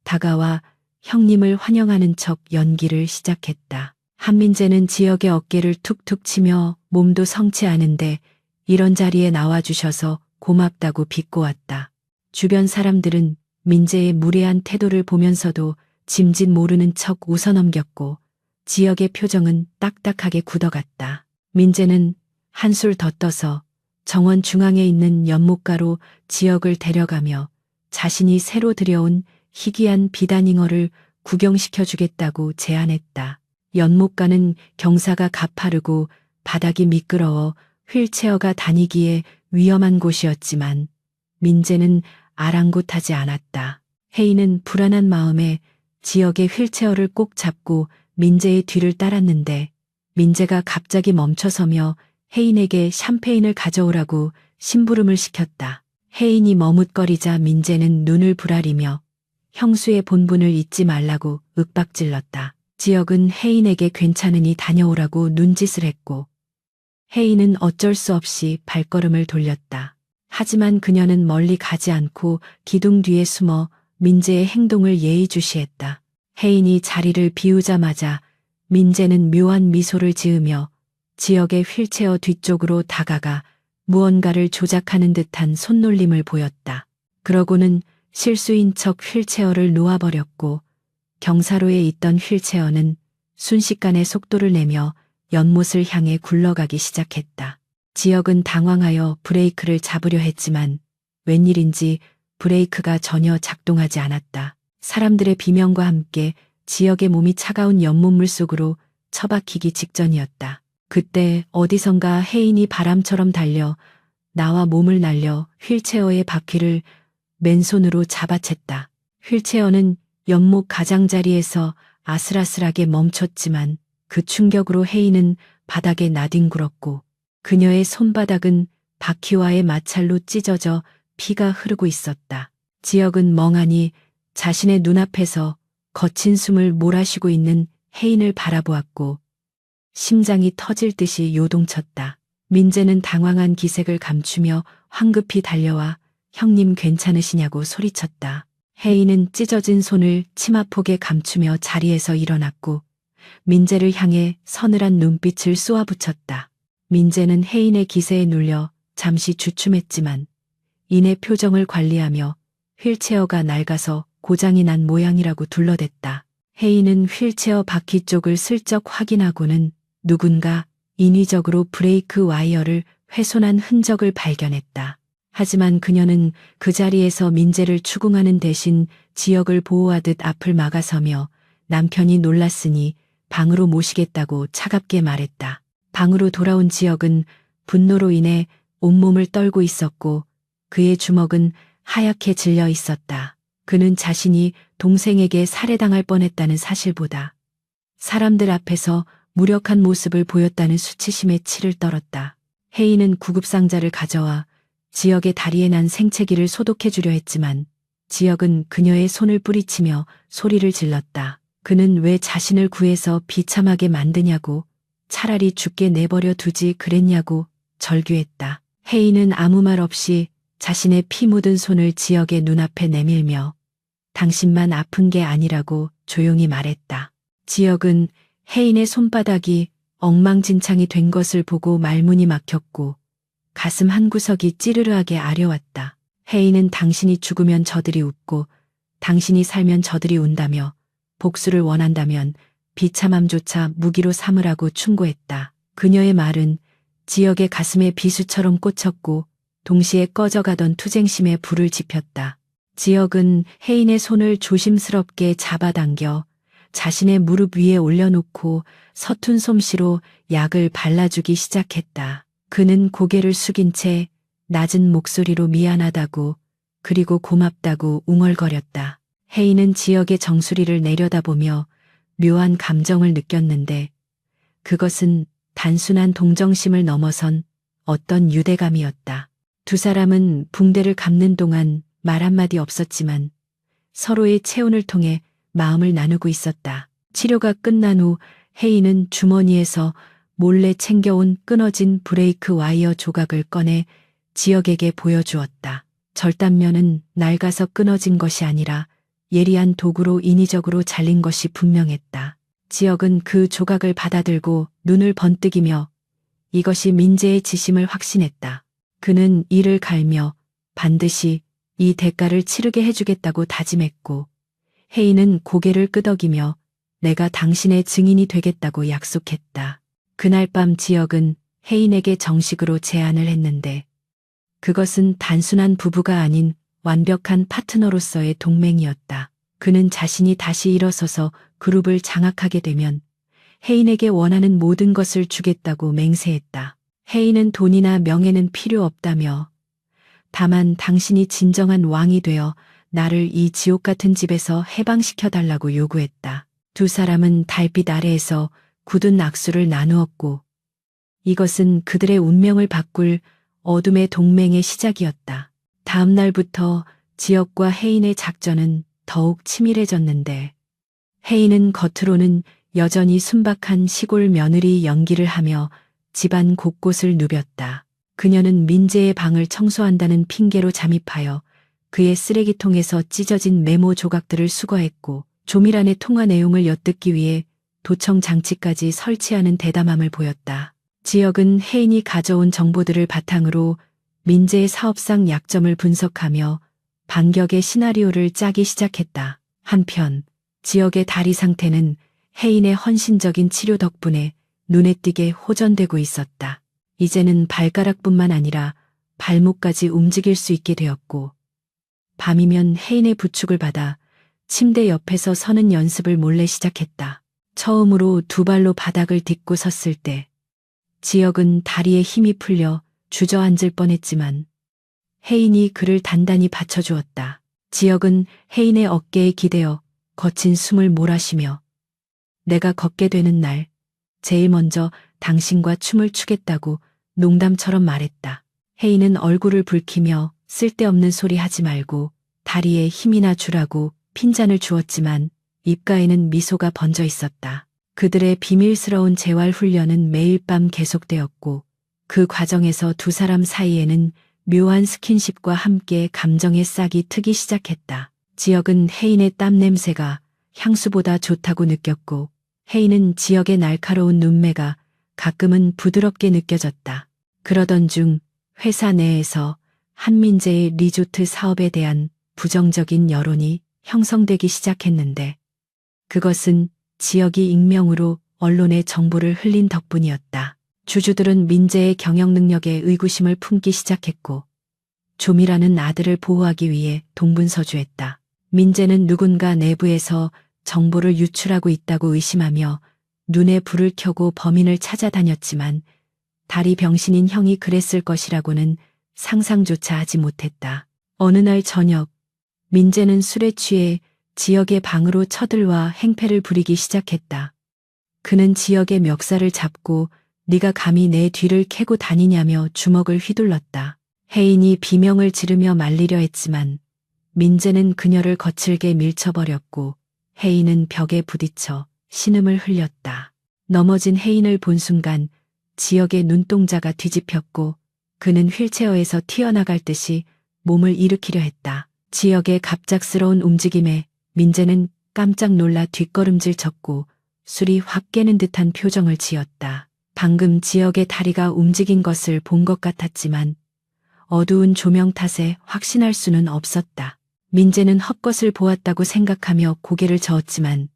[SPEAKER 1] 다가와 형님을 환영하는 척 연기를 시작했다. 한민재는 지역의 어깨를 툭툭 치며 몸도 성치 않은데 이런 자리에 나와주셔서 고맙다고 비꼬았다. 주변 사람들은 민재의 무례한 태도를 보면서도 짐짓 모르는 척 웃어넘겼고 지역의 표정은 딱딱하게 굳어갔다. 민재는 한술 더 떠서 정원 중앙에 있는 연못가로 지역을 데려가며 자신이 새로 들여온 희귀한 비단잉어를 구경시켜주겠다고 제안했다. 연못가는 경사가 가파르고 바닥이 미끄러워 휠체어가 다니기에 위험한 곳이었지만 민재는 아랑곳하지 않았다. 혜인은 불안한 마음에 지역의 휠체어를 꼭 잡고 민재의 뒤를 따랐는데 민재가 갑자기 멈춰서며 혜인에게 샴페인을 가져오라고 심부름을 시켰다. 혜인이 머뭇거리자 민재는 눈을 부라리며 형수의 본분을 잊지 말라고 윽박질렀다. 지역은 혜인에게 괜찮으니 다녀오라고 눈짓을 했고 혜인은 어쩔 수 없이 발걸음을 돌렸다. 하지만 그녀는 멀리 가지 않고 기둥 뒤에 숨어 민재의 행동을 예의주시했다. 혜인이 자리를 비우자마자 민재는 묘한 미소를 지으며 지역의 휠체어 뒤쪽으로 다가가 무언가를 조작하는 듯한 손놀림을 보였다. 그러고는 실수인 척 휠체어를 놓아버렸고 경사로에 있던 휠체어는 순식간에 속도를 내며 연못을 향해 굴러가기 시작했다. 지역은 당황하여 브레이크를 잡으려 했지만 웬일인지 브레이크가 전혀 작동하지 않았다. 사람들의 비명과 함께 지역의 몸이 차가운 연못물 속으로 처박히기 직전이었다. 그때 어디선가 혜인이 바람처럼 달려 나와 몸을 날려 휠체어의 바퀴를 맨손으로 잡아챘다. 휠체어는 연못 가장자리에서 아슬아슬하게 멈췄지만 그 충격으로 혜인은 바닥에 나뒹굴었고 그녀의 손바닥은 바퀴와의 마찰로 찢어져 피가 흐르고 있었다. 지역은 멍하니 자신의 눈앞에서 거친 숨을 몰아쉬고 있는 혜인을 바라보았고 심장이 터질 듯이 요동쳤다. 민재는 당황한 기색을 감추며 황급히 달려와 형님 괜찮으시냐고 소리쳤다. 혜인은 찢어진 손을 치마폭에 감추며 자리에서 일어났고 민재를 향해 서늘한 눈빛을 쏘아붙였다. 민재는 혜인의 기세에 눌려 잠시 주춤했지만 이내 표정을 관리하며 휠체어가 낡아서 고장이 난 모양이라고 둘러댔다. 혜인은 휠체어 바퀴 쪽을 슬쩍 확인하고는 누군가 인위적으로 브레이크 와이어를 훼손한 흔적을 발견했다. 하지만 그녀는 그 자리에서 민재를 추궁하는 대신 지역을 보호하듯 앞을 막아서며 남편이 놀랐으니 방으로 모시겠다고 차갑게 말했다. 방으로 돌아온 지역은 분노로 인해 온몸을 떨고 있었고 그의 주먹은 하얗게 질려 있었다. 그는 자신이 동생에게 살해당할 뻔했다는 사실보다 사람들 앞에서 무력한 모습을 보였다는 수치심에 치를 떨었다. 혜인은 구급상자를 가져와 지역의 다리에 난 생채기를 소독해 주려 했지만 지역은 그녀의 손을 뿌리치며 소리를 질렀다. 그는 왜 자신을 구해서 비참하게 만드냐고, 차라리 죽게 내버려 두지 그랬냐고 절규했다. 혜인은 아무 말 없이 자신의 피 묻은 손을 지역의 눈앞에 내밀며 당신만 아픈 게 아니라고 조용히 말했다. 지역은 혜인의 손바닥이 엉망진창이 된 것을 보고 말문이 막혔고 가슴 한구석이 찌르르하게 아려왔다. 혜인은 당신이 죽으면 저들이 웃고 당신이 살면 저들이 운다며 복수를 원한다면 비참함조차 무기로 삼으라고 충고했다. 그녀의 말은 지역의 가슴에 비수처럼 꽂혔고 동시에 꺼져가던 투쟁심에 불을 지폈다. 지역은 혜인의 손을 조심스럽게 잡아당겨 자신의 무릎 위에 올려놓고 서툰 솜씨로 약을 발라주기 시작했다. 그는 고개를 숙인 채 낮은 목소리로 미안하다고 그리고 고맙다고 웅얼거렸다. 혜인은 지역의 정수리를 내려다보며 묘한 감정을 느꼈는데 그것은 단순한 동정심을 넘어선 어떤 유대감이었다. 두 사람은 붕대를 감는 동안 말 한마디 없었지만 서로의 체온을 통해 마음을 나누고 있었다. 치료가 끝난 후 혜인은 주머니에서 몰래 챙겨온 끊어진 브레이크 와이어 조각을 꺼내 지역에게 보여주었다. 절단면은 낡아서 끊어진 것이 아니라 예리한 도구로 인위적으로 잘린 것이 분명했다. 지역은 그 조각을 받아들고 눈을 번뜩이며 이것이 민재의 지심을 확신했다. 그는 이를 갈며 반드시 이 대가를 치르게 해주겠다고 다짐했고 혜인은 고개를 끄덕이며 내가 당신의 증인이 되겠다고 약속했다. 그날 밤 지역은 혜인에게 정식으로 제안을 했는데 그것은 단순한 부부가 아닌 완벽한 파트너로서의 동맹이었다. 그는 자신이 다시 일어서서 그룹을 장악하게 되면 혜인에게 원하는 모든 것을 주겠다고 맹세했다. 혜인은 돈이나 명예는 필요 없다며 다만 당신이 진정한 왕이 되어 나를 이 지옥 같은 집에서 해방시켜달라고 요구했다. 두 사람은 달빛 아래에서 굳은 악수를 나누었고 이것은 그들의 운명을 바꿀 어둠의 동맹의 시작이었다. 다음 날부터 지역과 혜인의 작전은 더욱 치밀해졌는데 혜인은 겉으로는 여전히 순박한 시골 며느리 연기를 하며 집안 곳곳을 누볐다. 그녀는 민재의 방을 청소한다는 핑계로 잠입하여 그의 쓰레기통에서 찢어진 메모 조각들을 수거했고 조밀안의 통화 내용을 엿듣기 위해 도청 장치까지 설치하는 대담함을 보였다. 지역은 혜인이 가져온 정보들을 바탕으로 민재의 사업상 약점을 분석하며 반격의 시나리오를 짜기 시작했다. 한편 지역의 다리 상태는 혜인의 헌신적인 치료 덕분에 눈에 띄게 호전되고 있었다. 이제는 발가락뿐만 아니라 발목까지 움직일 수 있게 되었고 밤이면 혜인의 부축을 받아 침대 옆에서 서는 연습을 몰래 시작했다. 처음으로 두 발로 바닥을 딛고 섰을 때 지역은 다리에 힘이 풀려 주저앉을 뻔했지만 혜인이 그를 단단히 받쳐주었다. 지역은 혜인의 어깨에 기대어 거친 숨을 몰아쉬며 내가 걷게 되는 날 제일 먼저 당신과 춤을 추겠다고 농담처럼 말했다. 혜인은 얼굴을 붉히며 쓸데없는 소리 하지 말고 다리에 힘이나 주라고 핀잔을 주었지만 입가에는 미소가 번져 있었다. 그들의 비밀스러운 재활 훈련은 매일 밤 계속되었고 그 과정에서 두 사람 사이에는 묘한 스킨십과 함께 감정의 싹이 트기 시작했다. 지역은 혜인의 땀 냄새가 향수보다 좋다고 느꼈고 혜인은 지역의 날카로운 눈매가 가끔은 부드럽게 느껴졌다. 그러던 중 회사 내에서 한민재의 리조트 사업에 대한 부정적인 여론이 형성되기 시작했는데 그것은 지역이 익명으로 언론에 정보를 흘린 덕분이었다. 주주들은 민재의 경영 능력에 의구심을 품기 시작했고 조미라는 아들을 보호하기 위해 동분서주했다. 민재는 누군가 내부에서 정보를 유출하고 있다고 의심하며 눈에 불을 켜고 범인을 찾아다녔지만 다리 병신인 형이 그랬을 것이라고는 상상조차 하지 못했다. 어느 날 저녁 민재는 술에 취해 지역의 방으로 쳐들와 행패를 부리기 시작했다. 그는 지역의 멱살을 잡고 네가 감히 내 뒤를 캐고 다니냐며 주먹을 휘둘렀다. 혜인이 비명을 지르며 말리려 했지만 민재는 그녀를 거칠게 밀쳐버렸고 혜인은 벽에 부딪혀 신음을 흘렸다. 넘어진 혜인을 본 순간 지역의 눈동자가 뒤집혔고 그는 휠체어에서 튀어나갈 듯이 몸을 일으키려 했다. 지역의 갑작스러운 움직임에 민재는 깜짝 놀라 뒷걸음질 쳤고 술이 확 깨는 듯한 표정을 지었다. 방금 지역의 다리가 움직인 것을 본 것 같았지만 어두운 조명 탓에 확신할 수는 없었다. 민재는 헛것을 보았다고 생각하며 고개를 저었지만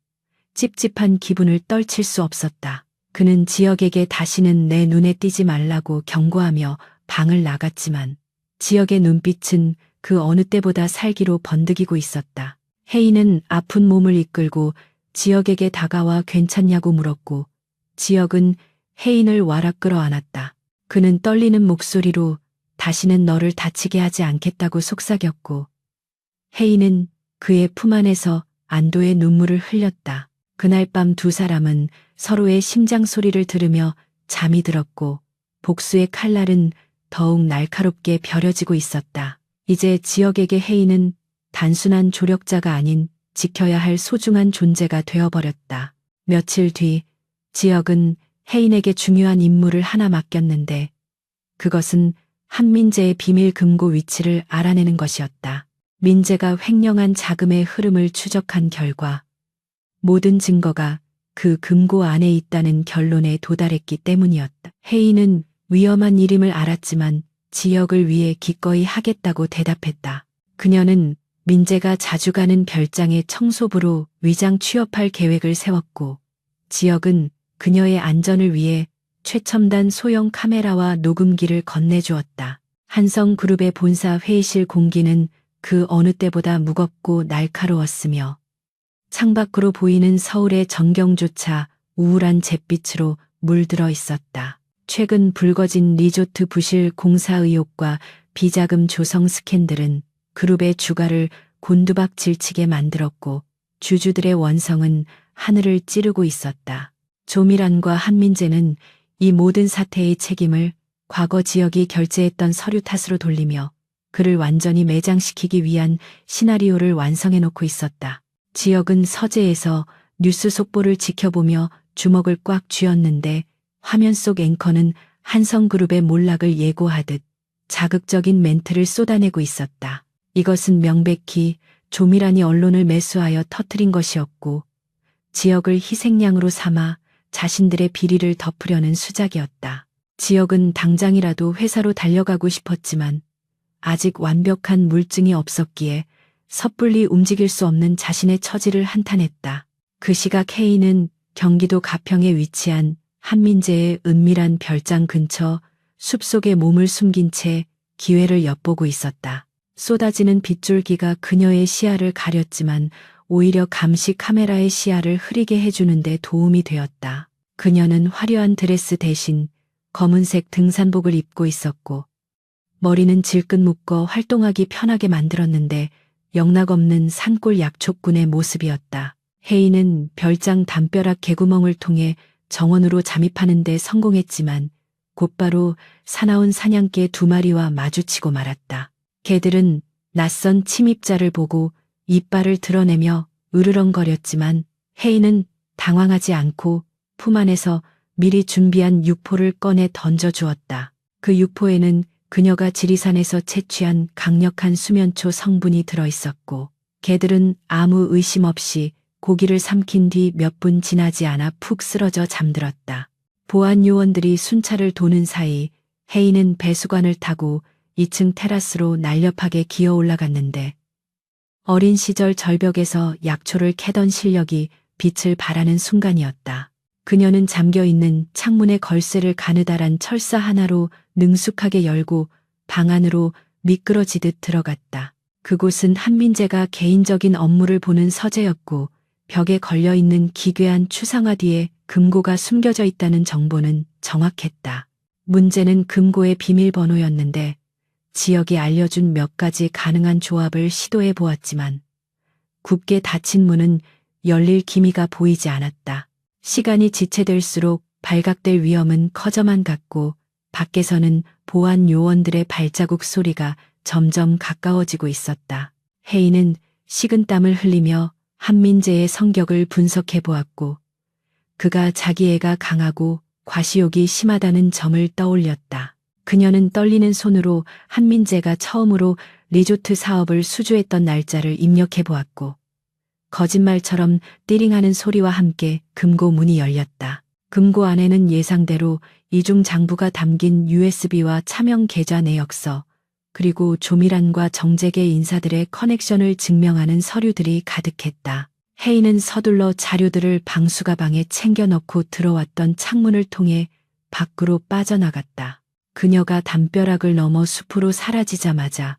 [SPEAKER 1] 찝찝한 기분을 떨칠 수 없었다. 그는 지역에게 다시는 내 눈에 띄지 말라고 경고하며 방을 나갔지만 지역의 눈빛은 그 어느 때보다 살기로 번득이고 있었다. 혜인은 아픈 몸을 이끌고 지역에게 다가와 괜찮냐고 물었고 지역은 혜인을 와락 끌어안았다. 그는 떨리는 목소리로 다시는 너를 다치게 하지 않겠다고 속삭였고 혜인은 그의 품 안에서 안도의 눈물을 흘렸다. 그날 밤 두 사람은 서로의 심장 소리를 들으며 잠이 들었고 복수의 칼날은 더욱 날카롭게 벼려지고 있었다. 이제 지역에게 혜인은 단순한 조력자가 아닌 지켜야 할 소중한 존재가 되어버렸다. 며칠 뒤 지역은 혜인에게 중요한 임무를 하나 맡겼는데 그것은 한민재의 비밀 금고 위치를 알아내는 것이었다. 민재가 횡령한 자금의 흐름을 추적한 결과 모든 증거가 그 금고 안에 있다는 결론에 도달했기 때문이었다. 혜인은 위험한 일임을 알았지만 지역을 위해 기꺼이 하겠다고 대답했다. 그녀는 민재가 자주 가는 별장의 청소부로 위장 취업할 계획을 세웠고 지역은 그녀의 안전을 위해 최첨단 소형 카메라와 녹음기를 건네주었다. 한성그룹의 본사 회의실 공기는 그 어느 때보다 무겁고 날카로웠으며 창밖으로 보이는 서울의 전경조차 우울한 잿빛으로 물들어 있었다. 최근 불거진 리조트 부실 공사 의혹과 비자금 조성 스캔들은 그룹의 주가를 곤두박질치게 만들었고 주주들의 원성은 하늘을 찌르고 있었다. 조미란과 한민재는 이 모든 사태의 책임을 과거 지역이 결제했던 서류 탓으로 돌리며 그를 완전히 매장시키기 위한 시나리오를 완성해 놓고 있었다. 지역은 서재에서 뉴스 속보를 지켜보며 주먹을 꽉 쥐었는데 화면 속 앵커는 한성그룹의 몰락을 예고하듯 자극적인 멘트를 쏟아내고 있었다. 이것은 명백히 조미란이 언론을 매수하여 터뜨린 것이었고 지역을 희생양으로 삼아 자신들의 비리를 덮으려는 수작이었다. 지역은 당장이라도 회사로 달려가고 싶었지만 아직 완벽한 물증이 없었기에 섣불리 움직일 수 없는 자신의 처지를 한탄했다. 그 시각 혜인은 경기도 가평에 위치한 한민재의 은밀한 별장 근처 숲속에 몸을 숨긴 채 기회를 엿보고 있었다. 쏟아지는 빗줄기가 그녀의 시야를 가렸지만 오히려 감시 카메라의 시야를 흐리게 해주는 데 도움이 되었다. 그녀는 화려한 드레스 대신 검은색 등산복을 입고 있었고 머리는 질끈 묶어 활동하기 편하게 만들었는데 영락없는 산골 약초꾼의 모습이었다. 혜인은 별장 담벼락 개구멍을 통해 정원으로 잠입하는 데 성공했지만 곧바로 사나운 사냥개 두 마리와 마주치고 말았다. 개들은 낯선 침입자를 보고 이빨을 드러내며 으르렁거렸지만 혜인은 당황하지 않고 품 안에서 미리 준비한 육포를 꺼내 던져주었다. 그 육포에는 그녀가 지리산에서 채취한 강력한 수면초 성분이 들어있었고 개들은 아무 의심 없이 고기를 삼킨 뒤 몇 분 지나지 않아 푹 쓰러져 잠들었다. 보안 요원들이 순찰을 도는 사이 혜인은 배수관을 타고 2층 테라스로 날렵하게 기어 올라갔는데 어린 시절 절벽에서 약초를 캐던 실력이 빛을 발하는 순간이었다. 그녀는 잠겨있는 창문의 걸쇠를 가느다란 철사 하나로 능숙하게 열고 방 안으로 미끄러지듯 들어갔다. 그곳은 한민재가 개인적인 업무를 보는 서재였고 벽에 걸려있는 기괴한 추상화 뒤에 금고가 숨겨져 있다는 정보는 정확했다. 문제는 금고의 비밀번호였는데 지역이 알려준 몇 가지 가능한 조합을 시도해 보았지만 굳게 닫힌 문은 열릴 기미가 보이지 않았다. 시간이 지체될수록 발각될 위험은 커져만 갔고 밖에서는 보안 요원들의 발자국 소리가 점점 가까워지고 있었다. 혜인은 식은땀을 흘리며 한민재의 성격을 분석해 보았고 그가 자기애가 강하고 과시욕이 심하다는 점을 떠올렸다. 그녀는 떨리는 손으로 한민재가 처음으로 리조트 사업을 수주했던 날짜를 입력해 보았고 거짓말처럼 띠링하는 소리와 함께 금고 문이 열렸다. 금고 안에는 예상대로 이중 장부가 담긴 USB와 차명 계좌 내역서 그리고 조미란과 정재계 인사들의 커넥션을 증명하는 서류들이 가득했다. 혜인은 서둘러 자료들을 방수가방에 챙겨 넣고 들어왔던 창문을 통해 밖으로 빠져나갔다. 그녀가 담벼락을 넘어 숲으로 사라지자마자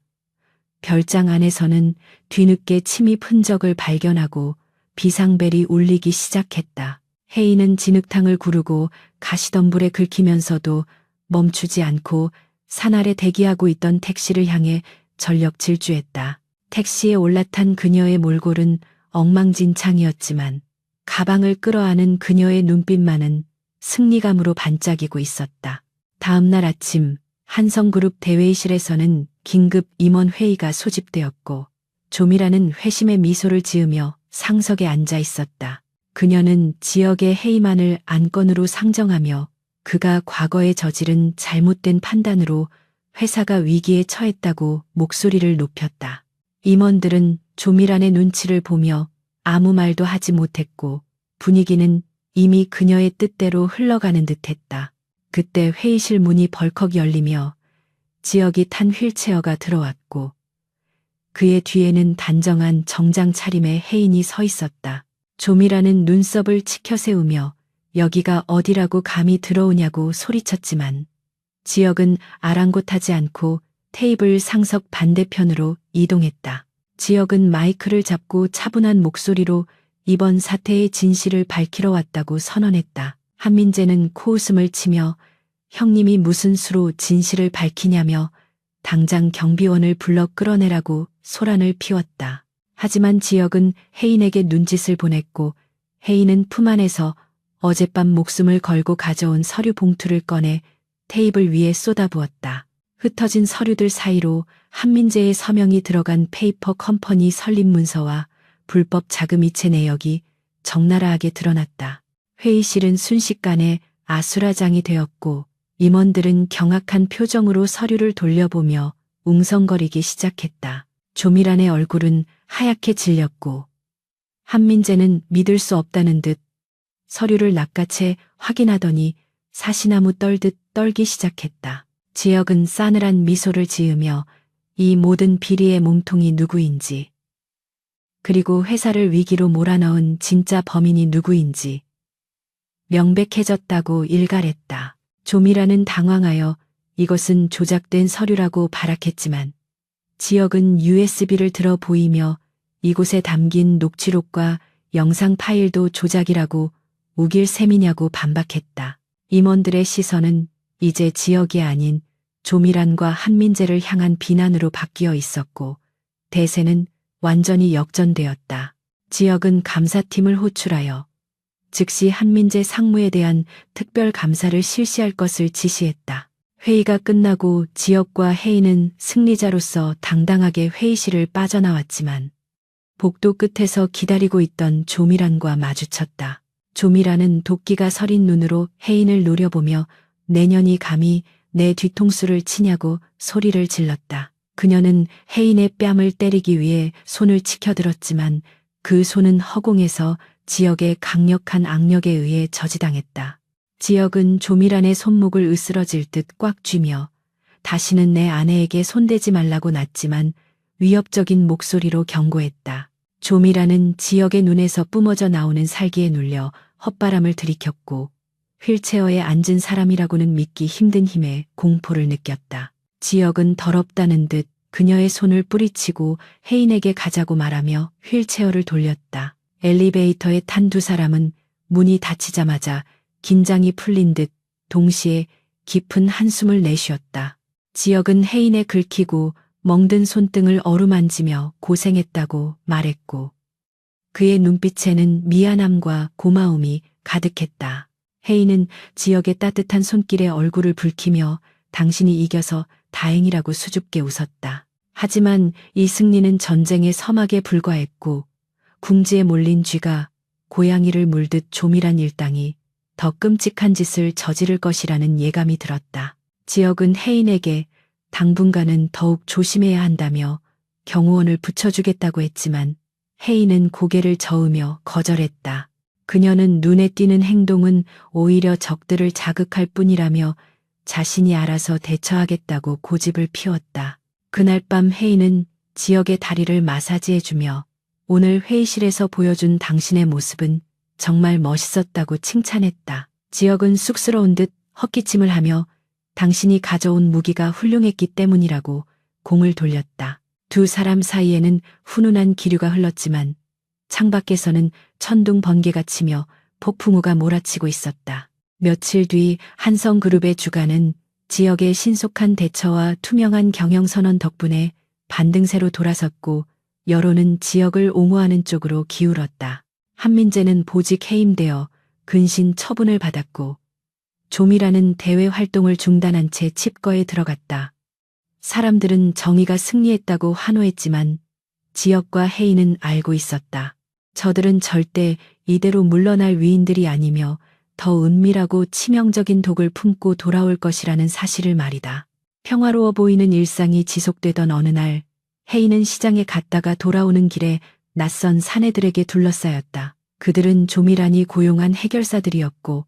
[SPEAKER 1] 별장 안에서는 뒤늦게 침입 흔적을 발견하고 비상벨이 울리기 시작했다. 혜인은 진흙탕을 구르고 가시덤불에 긁히면서도 멈추지 않고 산 아래 대기하고 있던 택시를 향해 전력 질주했다. 택시에 올라탄 그녀의 몰골은 엉망진창이었지만 가방을 끌어안은 그녀의 눈빛만은 승리감으로 반짝이고 있었다. 다음 날 아침 한성그룹 대회의실에서는 긴급 임원 회의가 소집되었고 조미라는 회심의 미소를 지으며 상석에 앉아 있었다. 그녀는 지역의 해이만을 안건으로 상정하며 그가 과거에 저지른 잘못된 판단으로 회사가 위기에 처했다고 목소리를 높였다. 임원들은 조미란의 눈치를 보며 아무 말도 하지 못했고 분위기는 이미 그녀의 뜻대로 흘러가는 듯했다. 그때 회의실 문이 벌컥 열리며 지역이 탄 휠체어가 들어왔고 그의 뒤에는 단정한 정장 차림의 혜인이 서 있었다. 조미라는 눈썹을 치켜 세우며 여기가 어디라고 감히 들어오냐고 소리쳤지만 지역은 아랑곳하지 않고 테이블 상석 반대편으로 이동했다. 지역은 마이크를 잡고 차분한 목소리로 이번 사태의 진실을 밝히러 왔다고 선언했다. 한민재는 코웃음을 치며 형님이 무슨 수로 진실을 밝히냐며 당장 경비원을 불러 끌어내라고 소란을 피웠다. 하지만 지역은 혜인에게 눈짓을 보냈고 혜인은 품 안에서 어젯밤 목숨을 걸고 가져온 서류 봉투를 꺼내 테이블 위에 쏟아부었다. 흩어진 서류들 사이로 한민재의 서명이 들어간 페이퍼 컴퍼니 설립 문서와 불법 자금 이체 내역이 적나라하게 드러났다. 회의실은 순식간에 아수라장이 되었고 임원들은 경악한 표정으로 서류를 돌려보며 웅성거리기 시작했다. 조미란의 얼굴은 하얗게 질렸고 한민재는 믿을 수 없다는 듯 서류를 낚아채 확인하더니 사시나무 떨듯 떨기 시작했다. 지역은 싸늘한 미소를 지으며 이 모든 비리의 몸통이 누구인지 그리고 회사를 위기로 몰아넣은 진짜 범인이 누구인지 명백해졌다고 일갈했다. 조미라는 당황하여 이것은 조작된 서류라고 발악했지만 지역은 USB를 들어 보이며 이곳에 담긴 녹취록과 영상 파일도 조작이라고 우길 셈이냐고 반박했다. 임원들의 시선은 이제 지역이 아닌 조미란과 한민재를 향한 비난으로 바뀌어 있었고 대세는 완전히 역전되었다. 지역은 감사팀을 호출하여 즉시 한민재 상무에 대한 특별 감사를 실시할 것을 지시했다. 회의가 끝나고 지역과 혜인은 승리자로서 당당하게 회의실을 빠져나왔지만 복도 끝에서 기다리고 있던 조미란과 마주쳤다. 조미란은 도끼가 서린 눈으로 혜인을 노려보며 내년이 감히 내 뒤통수를 치냐고 소리를 질렀다. 그녀는 혜인의 뺨을 때리기 위해 손을 치켜들었지만 그 손은 허공에서 지역의 강력한 악력에 의해 저지당했다. 지역은 조미란의 손목을 으스러질 듯 꽉 쥐며 다시는 내 아내에게 손대지 말라고 났지만 위협적인 목소리로 경고했다. 조미란은 지역의 눈에서 뿜어져 나오는 살기에 눌려 헛바람을 들이켰고 휠체어에 앉은 사람이라고는 믿기 힘든 힘에 공포를 느꼈다. 지역은 더럽다는 듯 그녀의 손을 뿌리치고 혜인에게 가자고 말하며 휠체어를 돌렸다. 엘리베이터에 탄 두 사람은 문이 닫히자마자 긴장이 풀린 듯 동시에 깊은 한숨을 내쉬었다. 지역은 혜인에 긁히고 멍든 손등을 어루만지며 고생했다고 말했고 그의 눈빛에는 미안함과 고마움이 가득했다. 혜인은 지역의 따뜻한 손길에 얼굴을 붉히며 당신이 이겨서 다행이라고 수줍게 웃었다. 하지만 이 승리는 전쟁의 서막에 불과했고 궁지에 몰린 쥐가 고양이를 물듯 조밀한 일당이 더 끔찍한 짓을 저지를 것이라는 예감이 들었다. 지역은 혜인에게 당분간은 더욱 조심해야 한다며 경호원을 붙여주겠다고 했지만 혜인은 고개를 저으며 거절했다. 그녀는 눈에 띄는 행동은 오히려 적들을 자극할 뿐이라며 자신이 알아서 대처하겠다고 고집을 피웠다. 그날 밤 혜인은 지역의 다리를 마사지해주며 오늘 회의실에서 보여준 당신의 모습은 정말 멋있었다고 칭찬했다. 지역은 쑥스러운 듯 헛기침을 하며 당신이 가져온 무기가 훌륭했기 때문이라고 공을 돌렸다. 두 사람 사이에는 훈훈한 기류가 흘렀지만 창밖에서는 천둥 번개가 치며 폭풍우가 몰아치고 있었다. 며칠 뒤 한성그룹의 주가는 지역의 신속한 대처와 투명한 경영선언 덕분에 반등세로 돌아섰고 여론은 지역을 옹호하는 쪽으로 기울었다. 한민재는 보직 해임되어 근신 처분을 받았고 조미라는 대외 활동을 중단한 채 칩거에 들어갔다. 사람들은 정의가 승리했다고 환호했지만 지역과 혜인은 알고 있었다. 저들은 절대 이대로 물러날 위인들이 아니며 더 은밀하고 치명적인 독을 품고 돌아올 것이라는 사실을 말이다. 평화로워 보이는 일상이 지속되던 어느 날 혜인은 시장에 갔다가 돌아오는 길에 낯선 사내들에게 둘러싸였다. 그들은 조미란이 고용한 해결사들이었고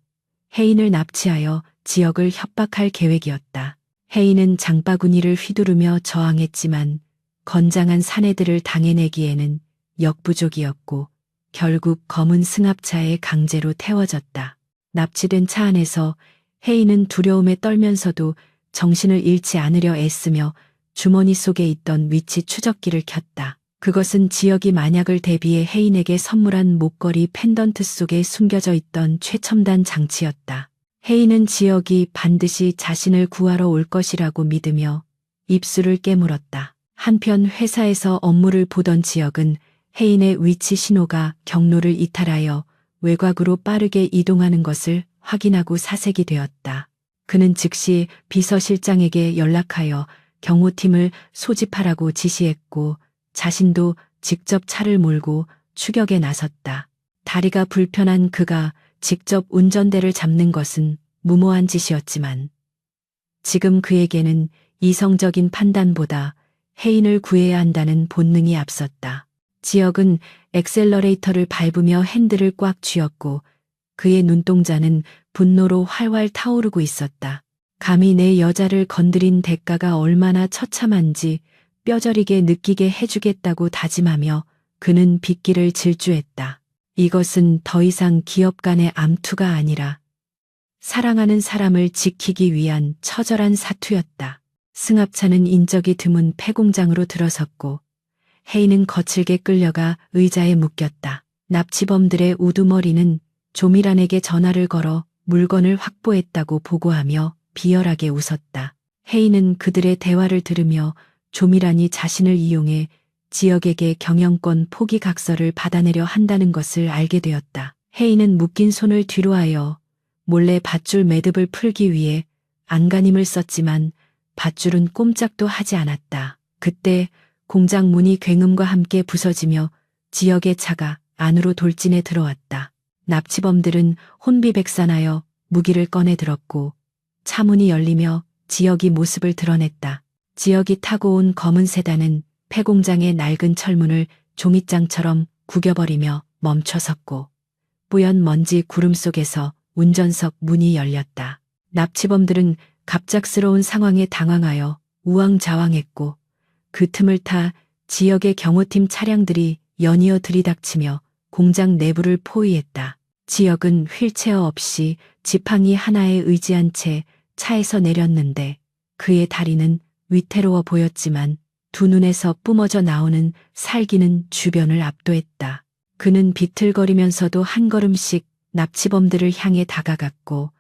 [SPEAKER 1] 혜인을 납치하여 지역을 협박할 계획이었다. 혜인은 장바구니를 휘두르며 저항했지만 건장한 사내들을 당해내기에는 역부족이었고 결국 검은 승합차에 강제로 태워졌다. 납치된 차 안에서 혜인은 두려움에 떨면서도 정신을 잃지 않으려 애쓰며 주머니 속에 있던 위치 추적기를 켰다. 그것은 지역이 만약을 대비해 혜인에게 선물한 목걸이 펜던트 속에 숨겨져 있던 최첨단 장치였다. 혜인은 지역이 반드시 자신을 구하러 올 것이라고 믿으며 입술을 깨물었다. 한편 회사에서 업무를 보던 지역은 혜인의 위치 신호가 경로를 이탈하여 외곽으로 빠르게 이동하는 것을 확인하고 사색이 되었다. 그는 즉시 비서실장에게 연락하여 경호팀을 소집하라고 지시했고 자신도 직접 차를 몰고 추격에 나섰다. 다리가 불편한 그가 직접 운전대를 잡는 것은 무모한 짓이었지만 지금 그에게는 이성적인 판단보다 혜인을 구해야 한다는 본능이 앞섰다. 지역은 엑셀러레이터를 밟으며 핸들을 꽉 쥐었고 그의 눈동자는 분노로 활활 타오르고 있었다. 감히 내 여자를 건드린 대가가 얼마나 처참한지 뼈저리게 느끼게 해주겠다고 다짐하며 그는 빗길을 질주했다. 이것은 더 이상 기업 간의 암투가 아니라 사랑하는 사람을 지키기 위한 처절한 사투였다. 승합차는 인적이 드문 폐공장으로 들어섰고 혜인은 거칠게 끌려가 의자에 묶였다. 납치범들의 우두머리는 조미란에게 전화를 걸어 물건을 확보했다고 보고하며 비열하게 웃었다. 혜인은 그들의 대화를 들으며 조미란이 자신을 이용해 지역에게 경영권 포기 각서를 받아내려 한다는 것을 알게 되었다. 혜인은 묶인 손을 뒤로하여 몰래 밧줄 매듭을 풀기 위해 안간힘을 썼지만 밧줄은 꼼짝도 하지 않았다. 그때 공장 문이 굉음과 함께 부서지며 지역의 차가 안으로 돌진해 들어왔다. 납치범들은 혼비백산하여 무기를 꺼내 들었고 차문이 열리며 지역이 모습을 드러냈다. 지역이 타고 온 검은 세단은 폐공장의 낡은 철문을 종잇장처럼 구겨버리며 멈춰섰고 뿌연 먼지 구름 속에서 운전석 문이 열렸다. 납치범들은 갑작스러운 상황에 당황하여 우왕좌왕했고 그 틈을 타 지역의 경호팀 차량들이 연이어 들이닥치며 공장 내부를 포위했다. 지역은 휠체어 없이 지팡이 하나에 의지한 채 차에서 내렸는데 그의 다리는 위태로워 보였지만 두 눈에서 뿜어져 나오는 살기는 주변을 압도했다. 그는 비틀거리면서도 한 걸음씩 납치범들을 향해 다가갔고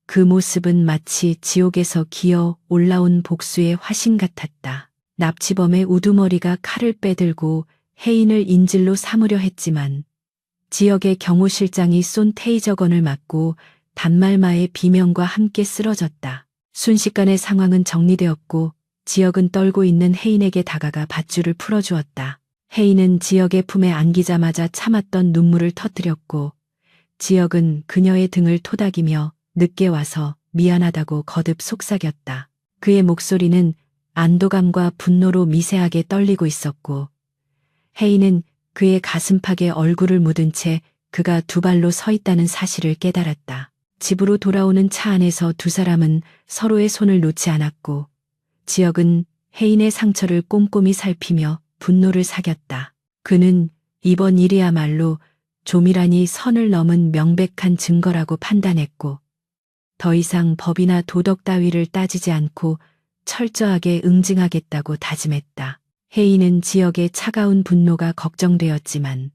[SPEAKER 1] 그 모습은 마치 지옥에서 기어 올라온 복수의 화신 같았다. 납치범의 우두머리가 칼을 빼들고 혜인을 인질로 삼으려 했지만 지역의 경호실장이 쏜 테이저건을 맞고 단말마의 비명과 함께 쓰러졌다. 순식간에 상황은 정리되었고 지역은 떨고 있는 혜인에게 다가가 밧줄을 풀어주었다. 혜인은 지역의 품에 안기자마자 참았던 눈물을 터뜨렸고 지역은 그녀의 등을 토닥이며 늦게 와서 미안하다고 거듭 속삭였다. 그의 목소리는 안도감과 분노로 미세하게 떨리고 있었고 혜인은 그의 가슴팍에 얼굴을 묻은 채 그가 두 발로 서 있다는 사실을 깨달았다. 집으로 돌아오는 차 안에서 두 사람은 서로의 손을 놓지 않았고 지역은 혜인의 상처를 꼼꼼히 살피며 분노를 사겼다. 그는 이번 일이야말로 조미란이 선을 넘은 명백한 증거라고 판단했고 더 이상 법이나 도덕 따위를 따지지 않고 철저하게 응징하겠다고 다짐했다. 혜인은 지역의 차가운 분노가 걱정되었지만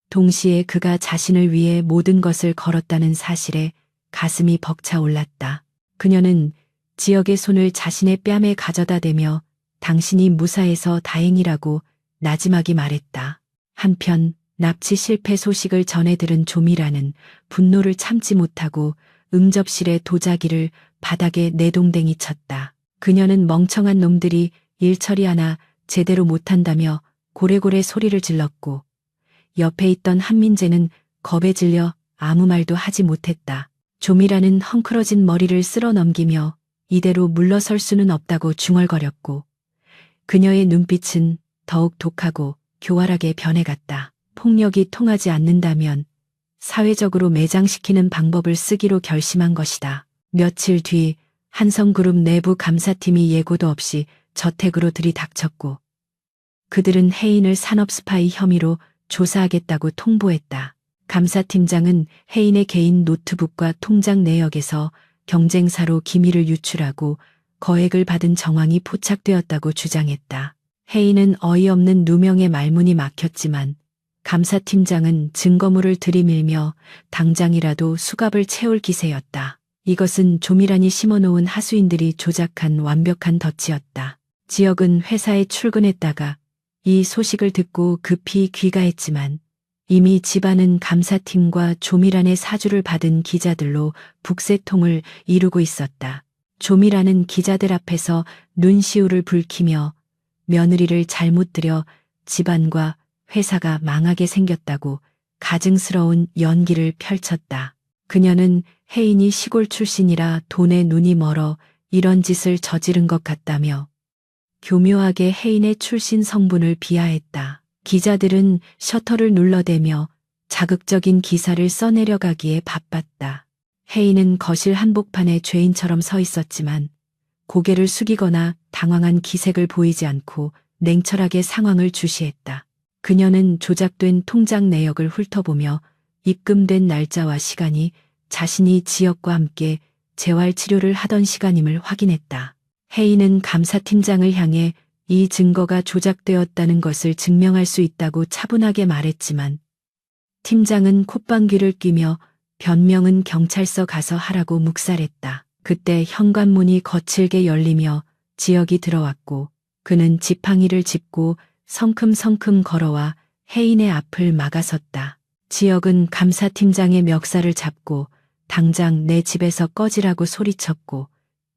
[SPEAKER 1] 동시에 그가 자신을 위해 모든 것을 걸었다는 사실에 가슴이 벅차올랐다. 그녀는 지역의 손을 자신의 뺨에 가져다 대며 당신이 무사해서 다행이라고 나지막이 말했다. 한편 납치 실패 소식을 전해 들은 조미라는 분노를 참지 못하고 응접실의 도자기를 바닥에 내동댕이 쳤다. 그녀는 멍청한 놈들이 일 처리하나 제대로 못한다며 고래고래 소리를 질렀고 옆에 있던 한민재는 겁에 질려 아무 말도 하지 못했다. 조미라는 헝클어진 머리를 쓸어 넘기며 이대로 물러설 수는 없다고 중얼거렸고 그녀의 눈빛은 더욱 독하고 교활하게 변해갔다. 폭력이 통하지 않는다면 사회적으로 매장시키는 방법을 쓰기로 결심한 것이다. 며칠 뒤 한성그룹 내부 감사팀이 예고도 없이 저택으로 들이닥쳤고 그들은 혜인을 산업 스파이 혐의로 조사하겠다고 통보했다. 감사팀장은 혜인의 개인 노트북과 통장 내역에서 경쟁사로 기밀을 유출하고 거액을 받은 정황이 포착되었다고 주장했다. 혜인은 어이없는 누명의 말문이 막혔지만 감사팀장은 증거물을 들이밀며 당장이라도 수갑을 채울 기세였다. 이것은 조미란이 심어놓은 하수인들이 조작한 완벽한 덫이었다. 지역은 회사에 출근했다가 이 소식을 듣고 급히 귀가했지만 이미 집안은 감사팀과 조미란의 사주를 받은 기자들로 북새통을 이루고 있었다. 조미란은 기자들 앞에서 눈시울을 붉히며 며느리를 잘못 들여 집안과 회사가 망하게 생겼다고 가증스러운 연기를 펼쳤다. 그녀는 혜인이 시골 출신이라 돈에 눈이 멀어 이런 짓을 저지른 것 같다며 교묘하게 혜인의 출신 성분을 비하했다. 기자들은 셔터를 눌러대며 자극적인 기사를 써내려가기에 바빴다. 혜인은 거실 한복판에 죄인처럼 서 있었지만 고개를 숙이거나 당황한 기색을 보이지 않고 냉철하게 상황을 주시했다. 그녀는 조작된 통장 내역을 훑어보며 입금된 날짜와 시간이 자신이 지역과 함께 재활치료를 하던 시간임을 확인했다. 혜인은 감사팀장을 향해 이 증거가 조작되었다는 것을 증명할 수 있다고 차분하게 말했지만 팀장은 콧방귀를 뀌며 변명은 경찰서 가서 하라고 묵살했다. 그때 현관문이 거칠게 열리며 지역이 들어왔고 그는 지팡이를 짚고 성큼성큼 걸어와 혜인의 앞을 막아섰다. 지역은 감사팀장의 멱살을 잡고 당장 내 집에서 꺼지라고 소리쳤고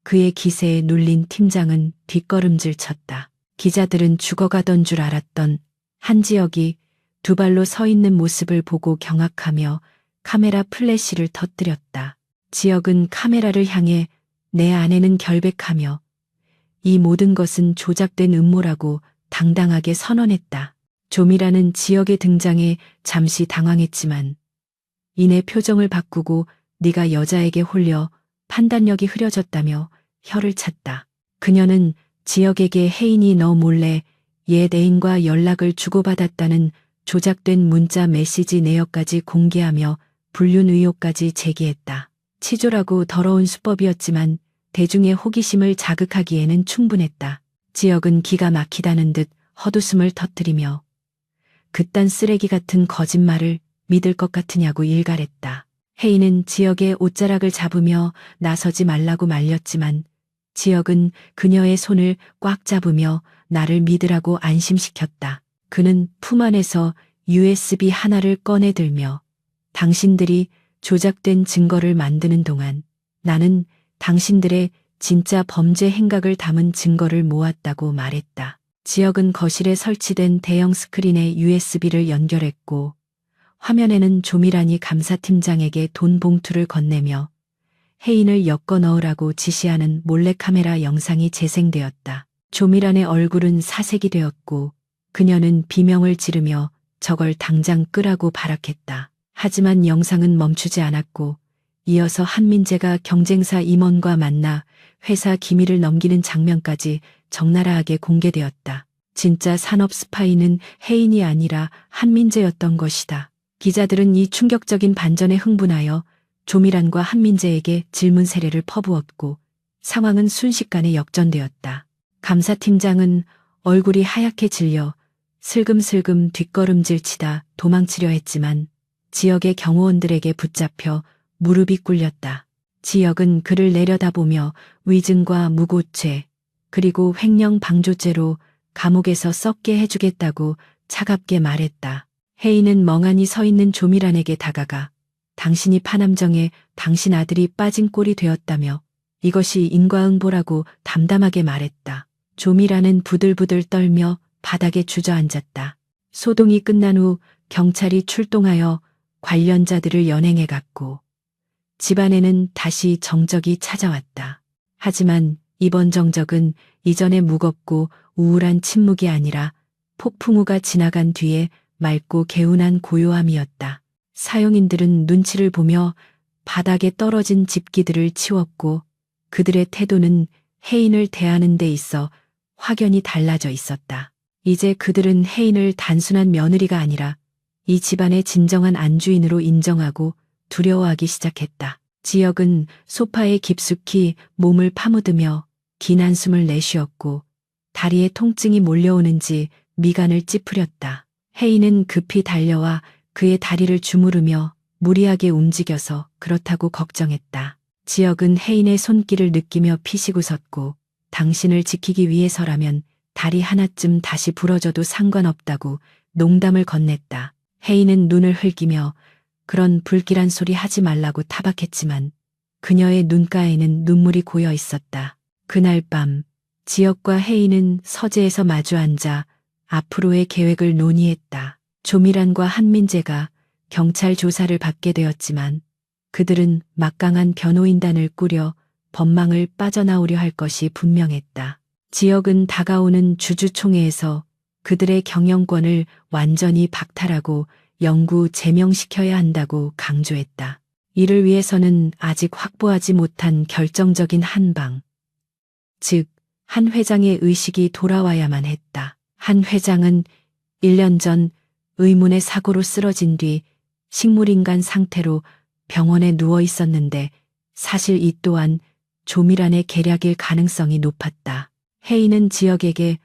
[SPEAKER 1] 그의 기세에 눌린 팀장은 뒷걸음질 쳤다. 기자들은 죽어가던 줄 알았던 한지역이 두 발로 서 있는 모습을 보고 경악하며 카메라 플래시를 터뜨렸다. 지혁은 카메라를 향해 내 아내는 결백하며 이 모든 것은 조작된 음모라고 당당하게 선언했다. 조미라는 지혁의 등장에 잠시 당황했지만 이내 표정을 바꾸고 네가 여자에게 홀려 판단력이 흐려졌다며 혀를 찼다. 그녀는 지혁에게 혜인이 너 몰래 옛 애인과 연락을 주고받았다는 조작된 문자 메시지 내역까지 공개하며 불륜 의혹까지 제기했다. 치졸하고 더러운 수법이었지만 대중의 호기심을 자극하기에는 충분했다. 지혁은 기가 막히다는 듯 헛웃음을 터뜨리며 그딴 쓰레기 같은 거짓말을 믿을 것 같으냐고 일갈했다. 혜인은 지혁의 옷자락을 잡으며 나서지 말라고 말렸지만 지혁은 그녀의 손을 꽉 잡으며 나를 믿으라고 안심시켰다. 그는 품 안에서 USB 하나를 꺼내들며 당신들이 조작된 증거를 만드는 동안 나는 당신들의 진짜 범죄 행각을 담은 증거를 모았다고 말했다. 지혁은 거실에 설치된 대형 스크린에 USB를 연결했고 화면에는 조미란이 감사팀장에게 돈 봉투를 건네며 혜인을 엮어 넣으라고 지시하는 몰래카메라 영상이 재생되었다. 조미란의 얼굴은 사색이 되었고 그녀는 비명을 지르며 저걸 당장 끄라고 발악했다. 하지만 영상은 멈추지 않았고 이어서 한민재가 경쟁사 임원과 만나 회사 기밀을 넘기는 장면까지 적나라하게 공개되었다. 진짜 산업 스파이는 혜인이 아니라 한민재였던 것이다. 기자들은 이 충격적인 반전에 흥분하여 조미란과 한민재에게 질문 세례를 퍼부었고 상황은 순식간에 역전되었다. 감사팀장은 얼굴이 하얗게 질려 슬금슬금 뒷걸음질 치다 도망치려 했지만 지역의 경호원들에게 붙잡혀 무릎이 꿇렸다. 지역은 그를 내려다보며 위증과 무고죄 그리고 횡령 방조죄로 감옥에서 썩게 해주겠다고 차갑게 말했다. 혜인은 멍하니 서 있는 조미란에게 다가가 당신이 파남정에 당신 아들이 빠진 꼴이 되었다며 이것이 인과응보라고 담담하게 말했다. 조미란은 부들부들 떨며 바닥에 주저앉았다. 소동이 끝난 후 경찰이 출동하여 관련자들을 연행해 갔고 집안에는 다시 정적이 찾아왔다. 하지만 이번 정적은 이전의 무겁고 우울한 침묵이 아니라 폭풍우가 지나간 뒤에 맑고 개운한 고요함이었다. 사용인들은 눈치를 보며 바닥에 떨어진 집기들을 치웠고 그들의 태도는 혜인을 대하는 데 있어 확연히 달라져 있었다. 이제 그들은 혜인을 단순한 며느리가 아니라 이 집안의 진정한 안주인으로 인정하고 두려워하기 시작했다. 지역은 소파에 깊숙이 몸을 파묻으며 긴 한숨을 내쉬었고 다리에 통증이 몰려오는지 미간을 찌푸렸다. 혜인은 급히 달려와 그의 다리를 주무르며 무리하게 움직여서 그렇다고 걱정했다. 지역은 혜인의 손길을 느끼며 피식 웃었고 당신을 지키기 위해서라면 다리 하나쯤 다시 부러져도 상관없다고 농담을 건넸다. 혜인은 눈을 흘기며 그런 불길한 소리 하지 말라고 타박했지만 그녀의 눈가에는 눈물이 고여 있었다. 그날 밤 지역과 혜인은 서재에서 마주 앉아 앞으로의 계획을 논의했다. 조미란과 한민재가 경찰 조사를 받게 되었지만 그들은 막강한 변호인단을 꾸려 법망을 빠져나오려 할 것이 분명했다. 지역은 다가오는 주주총회에서 그들의 경영권을 완전히 박탈하고 영구 제명시켜야 한다고 강조했다. 이를 위해서는 아직 확보하지 못한 결정적인 한방, 즉 한 회장의 의식이 돌아와야만 했다. 한 회장은 1년 전 의문의 사고로 쓰러진 뒤 식물인간 상태로 병원에 누워 있었는데 사실 이 또한 조미란의 계략일 가능성이 높았다. 혜인은 지역에게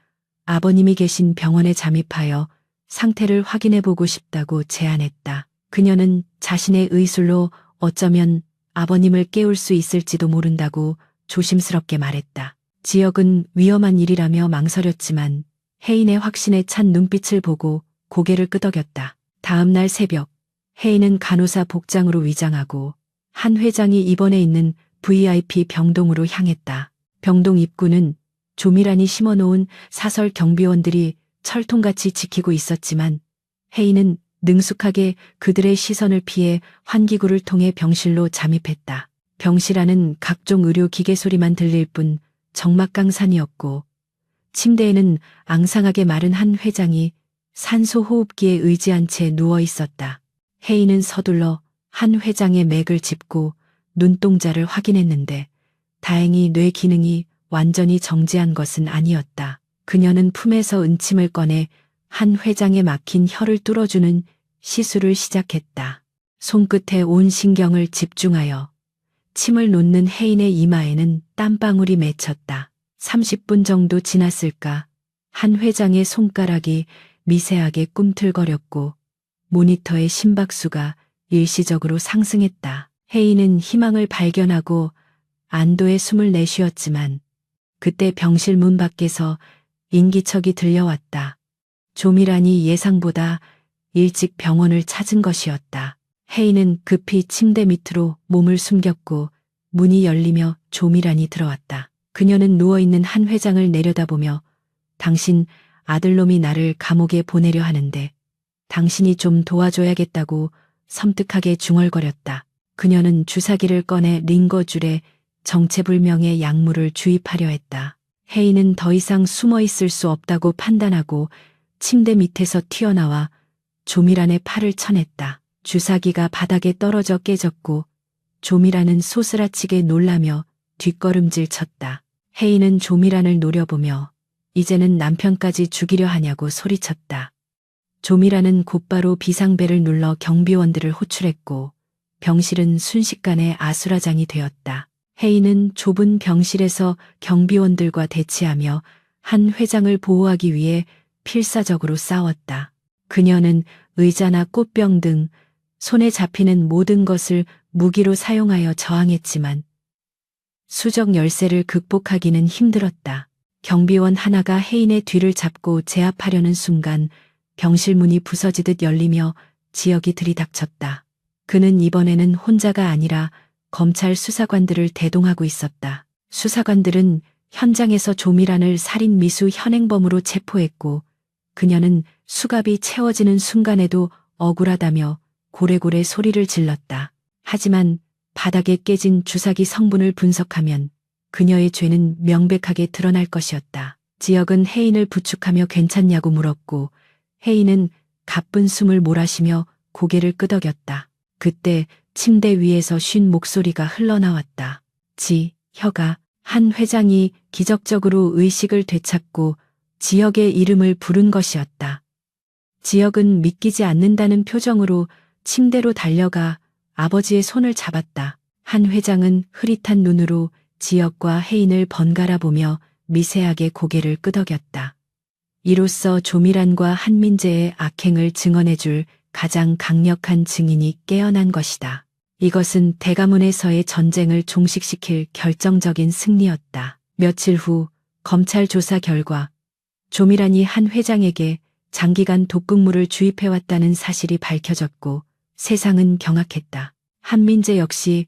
[SPEAKER 1] 아버님이 계신 병원에 잠입하여 상태를 확인해보고 싶다고 제안했다. 그녀는 자신의 의술로 어쩌면 아버님을 깨울 수 있을지도 모른다고 조심스럽게 말했다. 지역은 위험한 일이라며 망설였지만 혜인의 확신에 찬 눈빛을 보고 고개를 끄덕였다. 다음 날 새벽 혜인은 간호사 복장으로 위장하고 한 회장이 입원해 있는 VIP 병동으로 향했다. 병동 입구는 조미란이 심어놓은 사설 경비원들이 철통같이 지키고 있었지만 혜인은 능숙하게 그들의 시선을 피해 환기구를 통해 병실로 잠입했다. 병실 안은 각종 의료 기계 소리만 들릴 뿐 적막강산이었고 침대에는 앙상하게 마른 한 회장이 산소 호흡기에 의지한 채 누워 있었다. 혜인은 서둘러 한 회장의 맥을 짚고 눈동자를 확인했는데 다행히 뇌 기능이 완전히 정지한 것은 아니었다. 그녀는 품에서 은침을 꺼내 한 회장에 막힌 혀를 뚫어주는 시술을 시작했다. 손끝에 온 신경을 집중하여 침을 놓는 혜인의 이마에는 땀방울이 맺혔다. 30분 정도 지났을까 한 회장의 손가락이 미세하게 꿈틀거렸고 모니터의 심박수가 일시적으로 상승했다. 혜인은 희망을 발견하고 안도의 숨을 내쉬었지만 그때 병실 문 밖에서 인기척이 들려왔다. 조미란이 예상보다 일찍 병원을 찾은 것이었다. 혜인은 급히 침대 밑으로 몸을 숨겼고 문이 열리며 조미란이 들어왔다. 그녀는 누워있는 한 회장을 내려다보며 당신 아들놈이 나를 감옥에 보내려 하는데 당신이 좀 도와줘야겠다고 섬뜩하게 중얼거렸다. 그녀는 주사기를 꺼내 링거줄에 정체불명의 약물을 주입하려 했다. 혜인은 더 이상 숨어 있을 수 없다고 판단하고 침대 밑에서 튀어나와 조미란의 팔을 쳐냈다. 주사기가 바닥에 떨어져 깨졌고 조미란은 소스라치게 놀라며 뒷걸음질 쳤다. 혜인은 조미란을 노려보며 이제는 남편까지 죽이려 하냐고 소리쳤다. 조미란은 곧바로 비상벨을 눌러 경비원들을 호출했고 병실은 순식간에 아수라장이 되었다. 혜인은 좁은 병실에서 경비원들과 대치하며 한 회장을 보호하기 위해 필사적으로 싸웠다. 그녀는 의자나 꽃병 등 손에 잡히는 모든 것을 무기로 사용하여 저항했지만 수적 열쇠를 극복하기는 힘들었다. 경비원 하나가 혜인의 뒤를 잡고 제압하려는 순간 병실 문이 부서지듯 열리며 지역이 들이닥쳤다. 그는 이번에는 혼자가 아니라 검찰 수사관들을 대동하고 있었다. 수사관들은 현장에서 조미란을 살인 미수 현행범으로 체포했고 그녀는 수갑이 채워지는 순간에도 억울하다며 고래고래 소리를 질렀다. 하지만 바닥에 깨진 주사기 성분을 분석하면 그녀의 죄는 명백하게 드러날 것이었다. 지역은 혜인을 부축하며 괜찮냐고 물었고 혜인은 가쁜 숨을 몰아쉬며 고개를 끄덕였다. 그때 침대 위에서 쉰 목소리가 흘러나왔다. 혀가 한 회장이 기적적으로 의식을 되찾고 지역의 이름을 부른 것이었다. 지역은 믿기지 않는다는 표정으로 침대로 달려가 아버지의 손을 잡았다. 한 회장은 흐릿한 눈으로 지역과 혜인을 번갈아 보며 미세하게 고개를 끄덕였다. 이로써 조미란과 한민재의 악행을 증언해줄 가장 강력한 증인이 깨어난 것이다. 이것은 대가문에서의 전쟁을 종식시킬 결정적인 승리였다. 며칠 후 검찰 조사 결과 조미란이 한 회장에게 장기간 독극물을 주입해왔다는 사실이 밝혀졌고 세상은 경악했다. 한민재 역시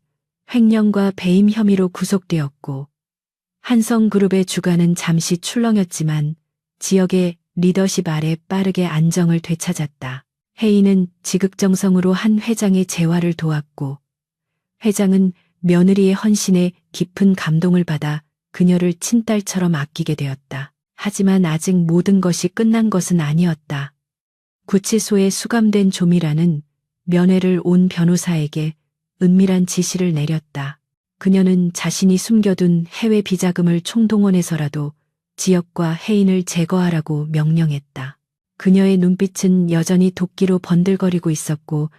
[SPEAKER 1] 횡령과 배임 혐의로 구속되었고 한성그룹의 주가는 잠시 출렁였지만 지역의 리더십 아래 빠르게 안정을 되찾았다. 혜인은 지극정성으로 한 회장의 재활을 도왔고 회장은 며느리의 헌신에 깊은 감동을 받아 그녀를 친딸처럼 아끼게 되었다. 하지만 아직 모든 것이 끝난 것은 아니었다. 구치소에 수감된 조미란은 면회를 온 변호사에게 은밀한 지시를 내렸다. 그녀는 자신이 숨겨둔 해외 비자금을 총동원해서라도 지역과 혜인을 제거하라고 명령했다. 그녀의 눈빛은 여전히 도끼로 번들거리고 있었고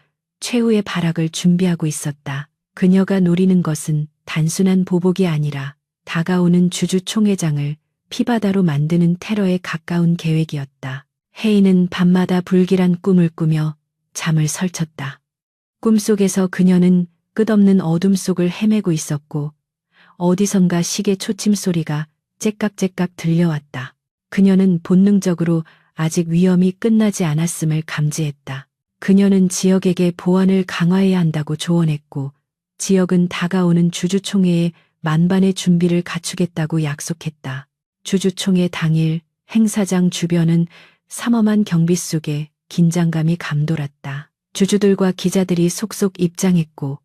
[SPEAKER 1] 최후의 발악을 준비하고 있었다. 그녀가 노리는 것은 단순한 보복이 아니라 다가오는 주주 총회장을 피바다로 만드는 테러에 가까운 계획이었다. 혜인은 밤마다 불길한 꿈을 꾸며 잠을 설쳤다. 꿈속에서 그녀는 끝없는 어둠 속을 헤매고 있었고 어디선가 시계 초침 소리가 째깍째깍 들려왔다. 그녀는 본능적으로 아직 위험이 끝나지 않았음을 감지했다. 그녀는 지역에게 보안을 강화해야 한다고 조언했고 지역은 다가오는 주주총회에 만반의 준비를 갖추겠다고 약속했다. 주주총회 당일 행사장 주변은 삼엄한 경비 속에 긴장감이 감돌았다. 주주들과 기자들이 속속 입장했고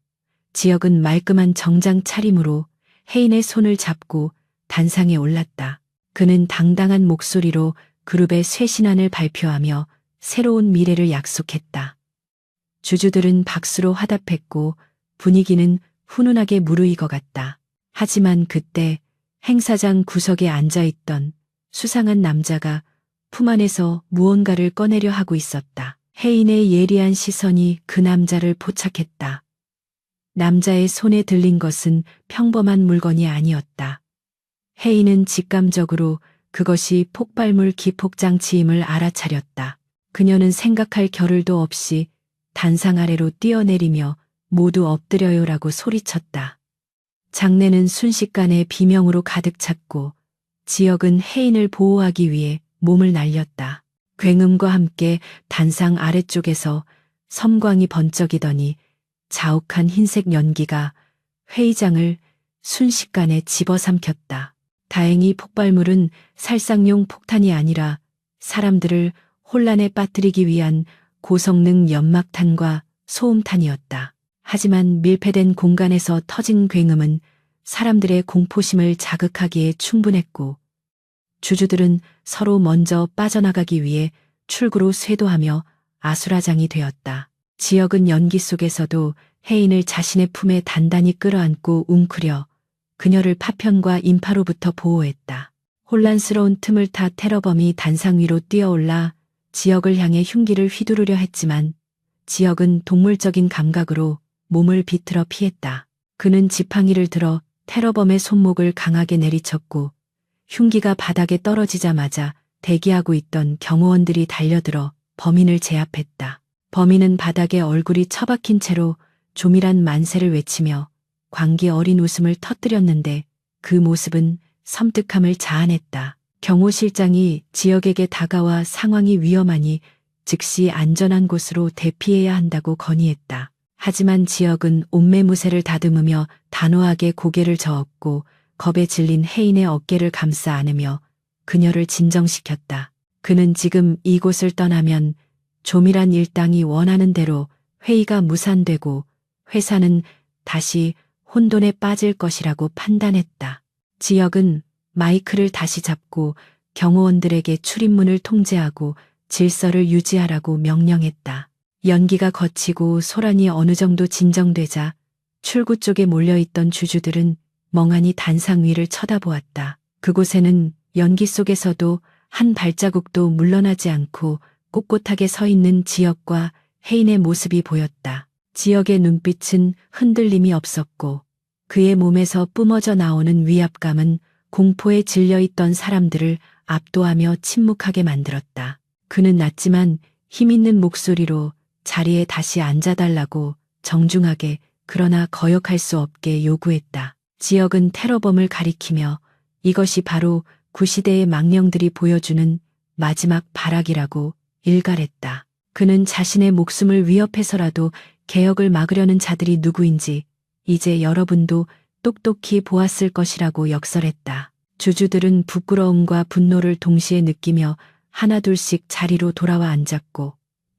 [SPEAKER 1] 지역은 말끔한 정장 차림으로 혜인의 손을 잡고 단상에 올랐다. 그는 당당한 목소리로 그룹의 쇄신안을 발표하며 새로운 미래를 약속했다. 주주들은 박수로 화답했고 분위기는 훈훈하게 무르익어갔다. 하지만 그때 행사장 구석에 앉아있던 수상한 남자가 품 안에서 무언가를 꺼내려 하고 있었다. 혜인의 예리한 시선이 그 남자를 포착했다. 남자의 손에 들린 것은 평범한 물건이 아니었다. 혜인은 직감적으로 그것이 폭발물 기폭장치임을 알아차렸다. 그녀는 생각할 겨를도 없이 단상 아래로 뛰어내리며 모두 엎드려요라고 소리쳤다. 장내는 순식간에 비명으로 가득 찼고 지역은 혜인을 보호하기 위해 몸을 날렸다. 굉음과 함께 단상 아래쪽에서 섬광이 번쩍이더니 자욱한 흰색 연기가 회의장을 순식간에 집어삼켰다. 다행히 폭발물은 살상용 폭탄이 아니라 사람들을 혼란에 빠뜨리기 위한 고성능 연막탄과 소음탄이었다. 하지만 밀폐된 공간에서 터진 굉음은 사람들의 공포심을 자극하기에 충분했고 주주들은 서로 먼저 빠져나가기 위해 출구로 쇄도하며 아수라장이 되었다. 지역은 연기 속에서도 혜인을 자신의 품에 단단히 끌어안고 웅크려 그녀를 파편과 인파로부터 보호했다. 혼란스러운 틈을 타 테러범이 단상 위로 뛰어올라 지역을 향해 흉기를 휘두르려 했지만 지역은 동물적인 감각으로 몸을 비틀어 피했다. 그는 지팡이를 들어 테러범의 손목을 강하게 내리쳤고 흉기가 바닥에 떨어지자마자 대기하고 있던 경호원들이 달려들어 범인을 제압했다. 범인은 바닥에 얼굴이 처박힌 채로 조밀한 만세를 외치며 광기 어린 웃음을 터뜨렸는데 그 모습은 섬뜩함을 자아냈다. 경호실장이 지역에게 다가와 상황이 위험하니 즉시 안전한 곳으로 대피해야 한다고 건의했다. 하지만 지역은 옴매무새를 다듬으며 단호하게 고개를 저었고 겁에 질린 혜인의 어깨를 감싸 안으며 그녀를 진정시켰다. 그는 지금 이곳을 떠나면 조밀한 일당이 원하는 대로 회의가 무산되고 회사는 다시 혼돈에 빠질 것이라고 판단했다. 지역은 마이크를 다시 잡고 경호원들에게 출입문을 통제하고 질서를 유지하라고 명령했다. 연기가 거치고 소란이 어느 정도 진정되자 출구 쪽에 몰려있던 주주들은 멍하니 단상 위를 쳐다보았다. 그곳에는 연기 속에서도 한 발자국도 물러나지 않고 꼿꼿하게 서 있는 지역과 혜인의 모습이 보였다. 지역의 눈빛은 흔들림이 없었고 그의 몸에서 뿜어져 나오는 위압감은 공포에 질려있던 사람들을 압도하며 침묵하게 만들었다. 그는 낮지만 힘있는 목소리로 자리에 다시 앉아달라고 정중하게 그러나 거역할 수 없게 요구했다. 지역은 테러범을 가리키며 이것이 바로 구시대의 망령들이 보여주는 마지막 발악이라고 일갈했다. 그는 자신의 목숨을 위협해서라도 개혁을 막으려는 자들이 누구인지 이제 여러분도 똑똑히 보았을 것이라고 역설했다. 주주들은 부끄러움과 분노를 동시에 느끼며 하나둘씩 자리로 돌아와 앉았고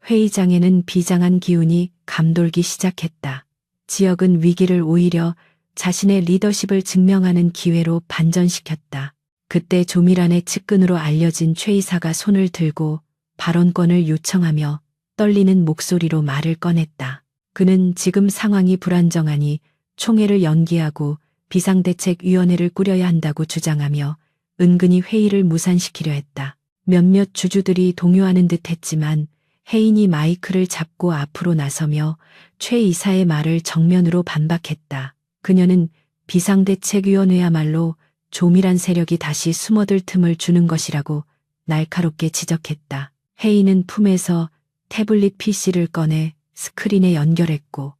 [SPEAKER 1] 회의장에는 비장한 기운이 감돌기 시작했다. 지역은 위기를 오히려 자신의 리더십을 증명하는 기회로 반전시켰다. 그때 조밀안의 측근으로 알려진 최 이사가 손을 들고 발언권을 요청하며 떨리는 목소리로 말을 꺼냈다. 그는 지금 상황이 불안정하니 총회를 연기하고 비상대책위원회를 꾸려야 한다고 주장하며 은근히 회의를 무산시키려 했다. 몇몇 주주들이 동요하는 듯 했지만 혜인이 마이크를 잡고 앞으로 나서며 최 이사의 말을 정면으로 반박했다. 그녀는 비상대책위원회야말로 조밀한 세력이 다시 숨어들 틈을 주는 것이라고 날카롭게 지적했다. 혜인은 품에서 태블릿 PC를 꺼내 스크린에 연결했고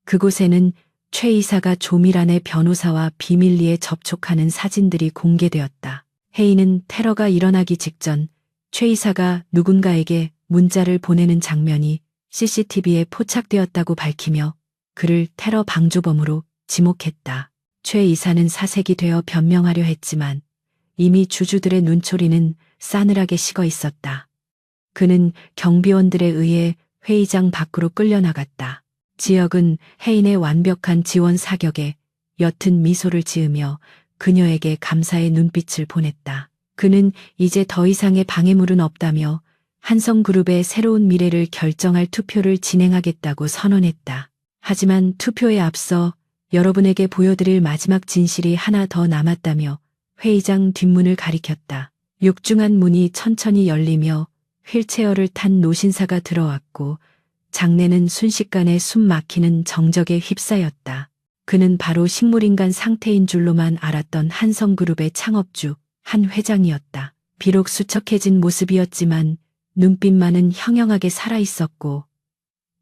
[SPEAKER 1] 그곳에는 최 이사가 조밀안의 변호사와 비밀리에 접촉하는 사진들이 공개되었다. 혜인은 테러가 일어나기 직전 최 이사가 누군가에게 문자를 보내는 장면이 CCTV에 포착되었다고 밝히며 그를 테러 방조범으로 지목했다. 최 이사는 사색이 되어 변명하려 했지만 이미 주주들의 눈초리는 싸늘하게 식어 있었다. 그는 경비원들에 의해 회의장 밖으로 끌려나갔다. 지역은 혜인의 완벽한 지원 사격에 옅은 미소를 지으며 그녀에게 감사의 눈빛을 보냈다. 그는 이제 더 이상의 방해물은 없다며 한성그룹의 새로운 미래를 결정할 투표를 진행하겠다고 선언했다. 하지만 투표에 앞서 여러분에게 보여드릴 마지막 진실이 하나 더 남았다며 회의장 뒷문을 가리켰다. 육중한 문이 천천히 열리며 휠체어를 탄 노신사가 들어왔고 장내는 순식간에 숨 막히는 정적에 휩싸였다. 그는 바로 식물인간 상태인 줄로만 알았던 한성그룹의 창업주 한 회장이었다. 비록 수척해진 모습이었지만 눈빛만은 형형하게 살아있었고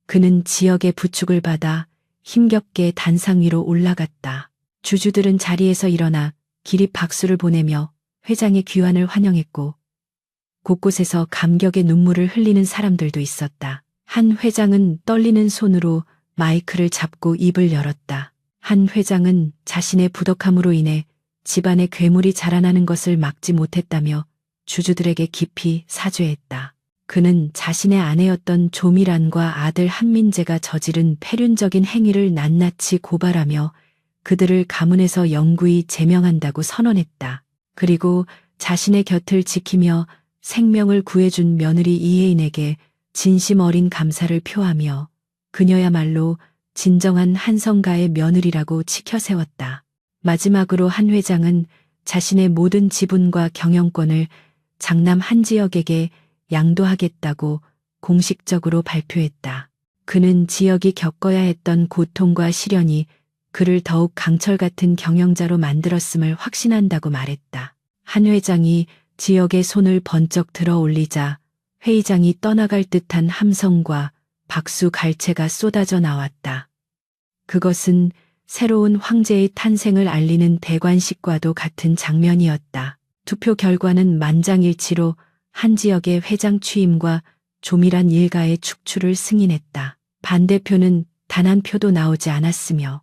[SPEAKER 1] 그는 지역의 부축을 받아 힘겹게 단상 위로 올라갔다. 주주들은 자리에서 일어나 기립 박수를 보내며 회장의 귀환을 환영했고 곳곳에서 감격의 눈물을 흘리는 사람들도 있었다. 한 회장은 떨리는 손으로 마이크를 잡고 입을 열었다. 한 회장은 자신의 부덕함으로 인해 집안에 괴물이 자라나는 것을 막지 못했다며 주주들에게 깊이 사죄했다. 그는 자신의 아내였던 조미란과 아들 한민재가 저지른 폐륜적인 행위를 낱낱이 고발하며 그들을 가문에서 영구히 제명한다고 선언했다. 그리고 자신의 곁을 지키며 생명을 구해준 며느리 이혜인에게 진심 어린 감사를 표하며 그녀야말로 진정한 한성가의 며느리라고 치켜세웠다. 마지막으로 한 회장은 자신의 모든 지분과 경영권을 장남 한지역에게 양도하겠다고 공식적으로 발표했다. 그는 지역이 겪어야 했던 고통과 시련이 그를 더욱 강철 같은 경영자로 만들었음을 확신한다고 말했다. 한 회장이 지역의 손을 번쩍 들어 올리자 회의장이 떠나갈 듯한 함성과 박수 갈채가 쏟아져 나왔다. 그것은 새로운 황제의 탄생을 알리는 대관식과도 같은 장면이었다. 투표 결과는 만장일치로 한 지역의 회장 취임과 조밀한 일가의 축출을 승인했다. 반대표는 단 한 표도 나오지 않았으며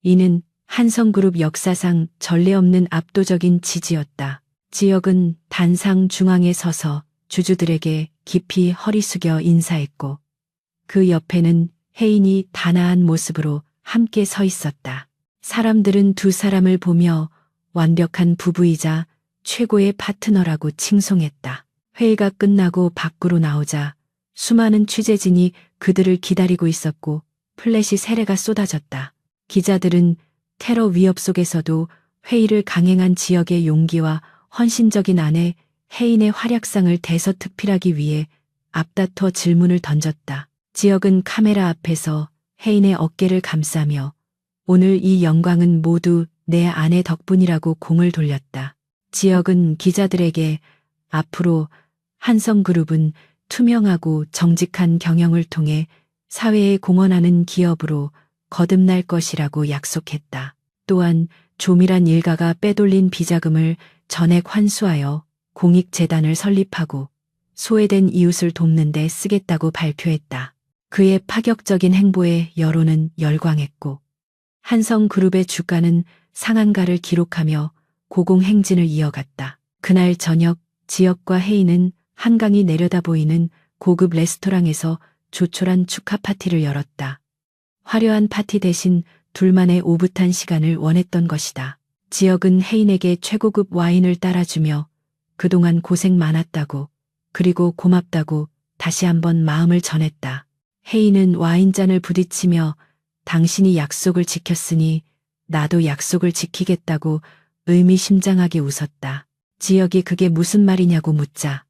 [SPEAKER 1] 이는 한성그룹 역사상 전례 없는 압도적인 지지였다. 지역은 단상 중앙에 서서 주주들에게 깊이 허리 숙여 인사했고 그 옆에는 혜인이 단아한 모습으로 함께 서 있었다. 사람들은 두 사람을 보며 완벽한 부부이자 최고의 파트너라고 칭송했다. 회의가 끝나고 밖으로 나오자 수많은 취재진이 그들을 기다리고 있었고 플래시 세례가 쏟아졌다. 기자들은 테러 위협 속에서도 회의를 강행한 지역의 용기와 헌신적인 아내 혜인의 활약상을 대서특필하기 위해 앞다퉈 질문을 던졌다. 지역은 카메라 앞에서 혜인의 어깨를 감싸며 오늘 이 영광은 모두 내 아내 덕분이라고 공을 돌렸다. 지역은 기자들에게 앞으로 한성그룹은 투명하고 정직한 경영을 통해 사회에 공헌하는 기업으로 거듭날 것이라고 약속했다. 또한 조밀한 일가가 빼돌린 비자금을 전액 환수하여 공익재단을 설립하고 소외된 이웃을 돕는 데 쓰겠다고 발표했다. 그의 파격적인 행보에 여론은 열광했고 한성그룹의 주가는 상한가를 기록하며 고공행진을 이어갔다. 그날 저녁 지역과 혜인은 한강이 내려다 보이는 고급 레스토랑에서 조촐한 축하 파티를 열었다. 화려한 파티 대신 둘만의 오붓한 시간을 원했던 것이다. 지역은 혜인에게 최고급 와인을 따라주며 그동안 고생 많았다고 그리고 고맙다고 다시 한번 마음을 전했다. 혜인은 와인잔을 부딪히며 당신이 약속을 지켰으니 나도 약속을 지키겠다고 의미심장하게 웃었다. 지역이 그게 무슨 말이냐고 묻자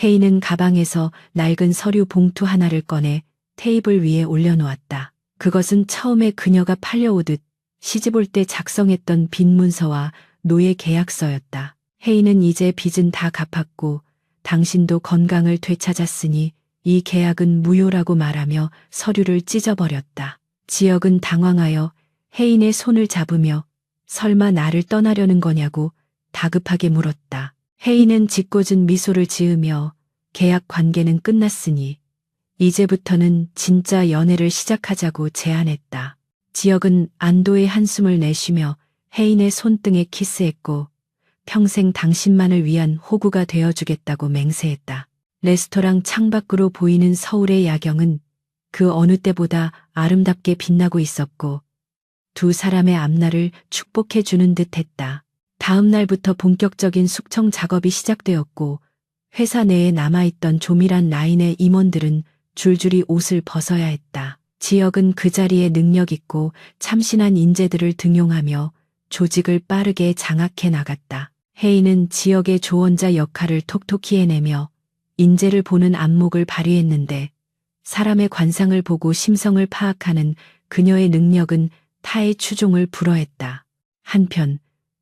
[SPEAKER 1] 혜인은 가방에서 낡은 서류 봉투 하나를 꺼내 테이블 위에 올려놓았다. 그것은 처음에 그녀가 팔려오듯 시집올 때 작성했던 빈 문서와 노예 계약서였다. 혜인은 이제 빚은 다 갚았고 당신도 건강을 되찾았으니 이 계약은 무효라고 말하며 서류를 찢어버렸다. 지역은 당황하여 혜인의 손을 잡으며 설마 나를 떠나려는 거냐고 다급하게 물었다. 혜인은 짓궂은 미소를 지으며 계약 관계는 끝났으니 이제부터는 진짜 연애를 시작하자고 제안했다. 지역은 안도의 한숨을 내쉬며 혜인의 손등에 키스했고 평생 당신만을 위한 호구가 되어주겠다고 맹세했다. 레스토랑 창밖으로 보이는 서울의 야경은 그 어느 때보다 아름답게 빛나고 있었고 두 사람의 앞날을 축복해 주는 듯 했다. 다음 날부터 본격적인 숙청 작업이 시작되었고 회사 내에 남아있던 조밀한 라인의 임원들은 줄줄이 옷을 벗어야 했다. 지역은 그 자리에 능력 있고 참신한 인재들을 등용하며 조직을 빠르게 장악해 나갔다. 혜인은 지역의 조언자 역할을 톡톡히 해내며 인재를 보는 안목을 발휘했는데 사람의 관상을 보고 심성을 파악하는 그녀의 능력은 타의 추종을 불허했다. 한편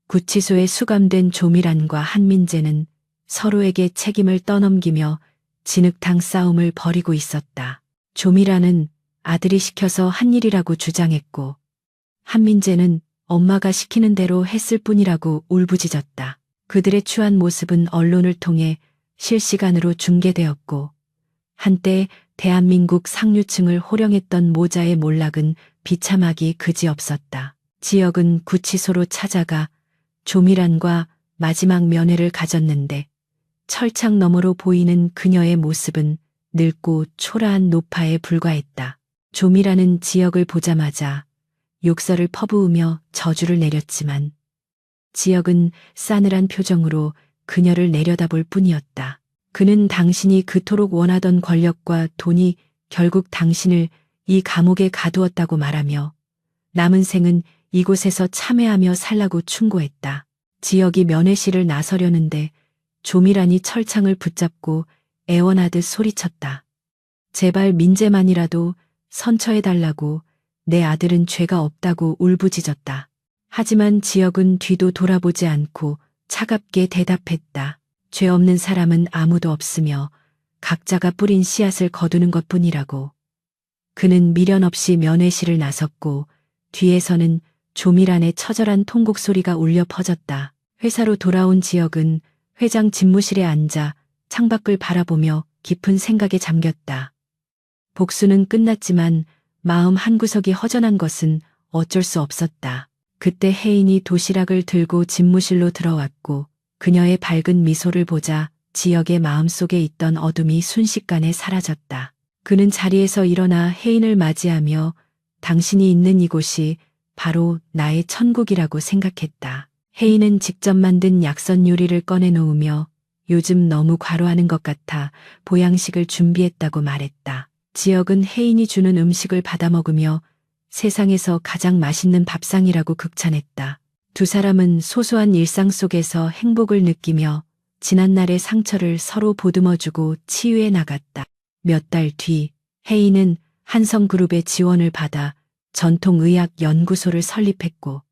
[SPEAKER 1] 구치소에 수감된 조밀안과 한민재는 서로에게 책임을 떠넘기며 진흙탕 싸움을 벌이고 있었다. 조밀안은 아들이 시켜서 한 일이라고 주장했고 한민재는 엄마가 시키는 대로 했을 뿐이라고 울부짖었다. 그들의 추한 모습은 언론을 통해 실시간으로 중계되었고 한때 대한민국 상류층을 호령했던 모자의 몰락은 비참하기 그지없었다. 지역은 구치소로 찾아가 조밀안과 마지막 면회를 가졌는데 철창 너머로 보이는 그녀의 모습은 늙고 초라한 노파에 불과했다. 조밀안은 지역을 보자마자 욕설을 퍼부으며 저주를 내렸지만 지역은 싸늘한 표정으로 그녀를 내려다볼 뿐이었다. 그는 당신이 그토록 원하던 권력과 돈이 결국 당신을 이 감옥에 가두었다고 말하며 남은 생은 이곳에서 참회하며 살라고 충고했다. 지역이 면회실을 나서려는데 조밀안이 철창을 붙잡고 애원하듯 소리쳤다. 제발 민재만이라도 선처해달라고, 내 아들은 죄가 없다고 울부짖었다. 하지만 지역은 뒤도 돌아보지 않고 차갑게 대답했다. 죄 없는 사람은 아무도 없으며 각자가 뿌린 씨앗을 거두는 것뿐이라고. 그는 미련 없이 면회실을 나섰고 뒤에서는 조밀안의 처절한 통곡 소리가 울려 퍼졌다. 회사로 돌아온 지역은 회장 집무실에 앉아 창밖을 바라보며 깊은 생각에 잠겼다. 복수는 끝났지만 마음 한구석이 허전한 것은 어쩔 수 없었다. 그때 혜인이 도시락을 들고 집무실로 들어왔고 그녀의 밝은 미소를 보자 지역의 마음속에 있던 어둠이 순식간에 사라졌다. 그는 자리에서 일어나 혜인을 맞이하며 당신이 있는 이곳이 바로 나의 천국이라고 생각했다. 혜인은 직접 만든 약선 요리를 꺼내놓으며 요즘 너무 과로하는 것 같아 보양식을 준비했다고 말했다. 지역은 혜인이 주는 음식을 받아먹으며 세상에서 가장 맛있는 밥상이라고 극찬했다. 두 사람은 소소한 일상 속에서 행복을 느끼며 지난날의 상처를 서로 보듬어주고 치유해 나갔다. 몇 달 뒤 혜인은 한성그룹의 지원을 받아 전통의학연구소를 설립했고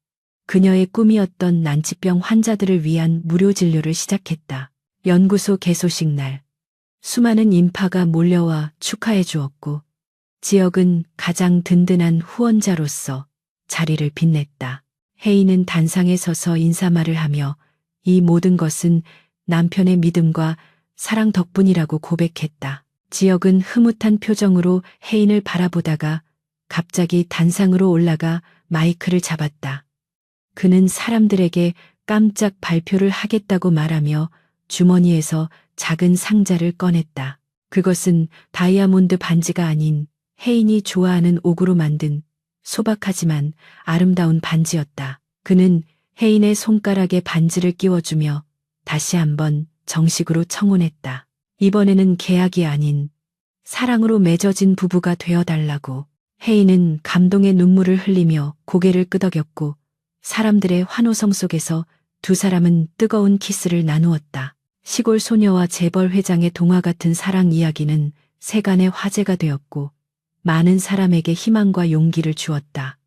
[SPEAKER 1] 그녀의 꿈이었던 난치병 환자들을 위한 무료 진료를 시작했다. 연구소 개소식 날 수많은 인파가 몰려와 축하해 주었고 지역은 가장 든든한 후원자로서 자리를 빛냈다. 혜인은 단상에 서서 인사말을 하며 이 모든 것은 남편의 믿음과 사랑 덕분이라고 고백했다. 지역은 흐뭇한 표정으로 혜인을 바라보다가 갑자기 단상으로 올라가 마이크를 잡았다. 그는 사람들에게 깜짝 발표를 하겠다고 말하며 주머니에서 작은 상자를 꺼냈다. 그것은 다이아몬드 반지가 아닌 혜인이 좋아하는 옥으로 만든 소박하지만 아름다운 반지였다. 그는 혜인의 손가락에 반지를 끼워주며 다시 한번 정식으로 청혼했다. 이번에는 계약이 아닌 사랑으로 맺어진 부부가 되어달라고. 혜인은 감동의 눈물을 흘리며 고개를 끄덕였고 사람들의 환호성 속에서 두 사람은 뜨거운 키스를 나누었다. 시골 소녀와 재벌 회장의 동화 같은 사랑 이야기는 세간의 화제가 되었고 많은 사람에게 희망과 용기를 주었다.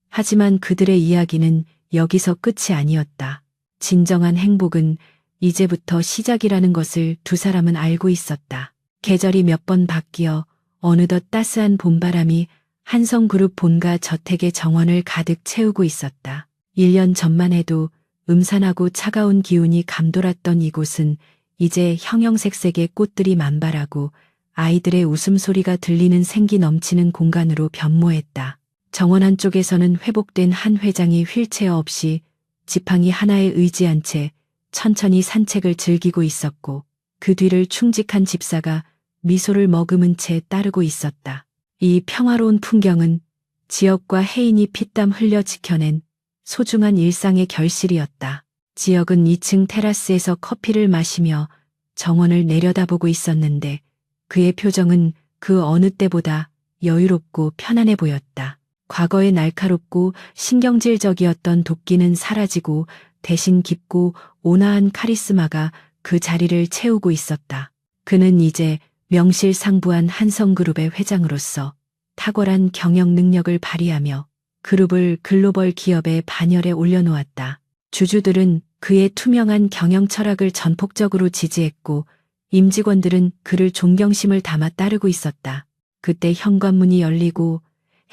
[SPEAKER 1] 하지만 그들의 이야기는 여기서 끝이 아니었다. 진정한 행복은 이제부터 시작이라는 것을 두 사람은 알고 있었다. 계절이 몇 번 바뀌어 어느덧 따스한 봄바람이 한성그룹 본가 저택의 정원을 가득 채우고 있었다. 1년 전만 해도 음산하고 차가운 기운이 감돌았던 이곳은 이제 형형색색의 꽃들이 만발하고 아이들의 웃음소리가 들리는 생기 넘치는 공간으로 변모했다. 정원 한쪽에서는 회복된 한 회장이 휠체어 없이 지팡이 하나에 의지한 채 천천히 산책을 즐기고 있었고 그 뒤를 충직한 집사가 미소를 머금은 채 따르고 있었다. 이 평화로운 풍경은 지역과 혜인이 피땀 흘려 지켜낸 소중한 일상의 결실이었다. 지역은 2층 테라스에서 커피를 마시며 정원을 내려다보고 있었는데 그의 표정은 그 어느 때보다 여유롭고 편안해 보였다. 과거의 날카롭고 신경질적이었던 도끼는 사라지고 대신 깊고 온화한 카리스마가 그 자리를 채우고 있었다. 그는 이제 명실상부한 한성그룹의 회장으로서 탁월한 경영 능력을 발휘하며 그룹을 글로벌 기업의 반열에 올려놓았다. 주주들은 그의 투명한 경영 철학을 전폭적으로 지지했고 임직원들은 그를 존경심을 담아 따르고 있었다. 그때 현관문이 열리고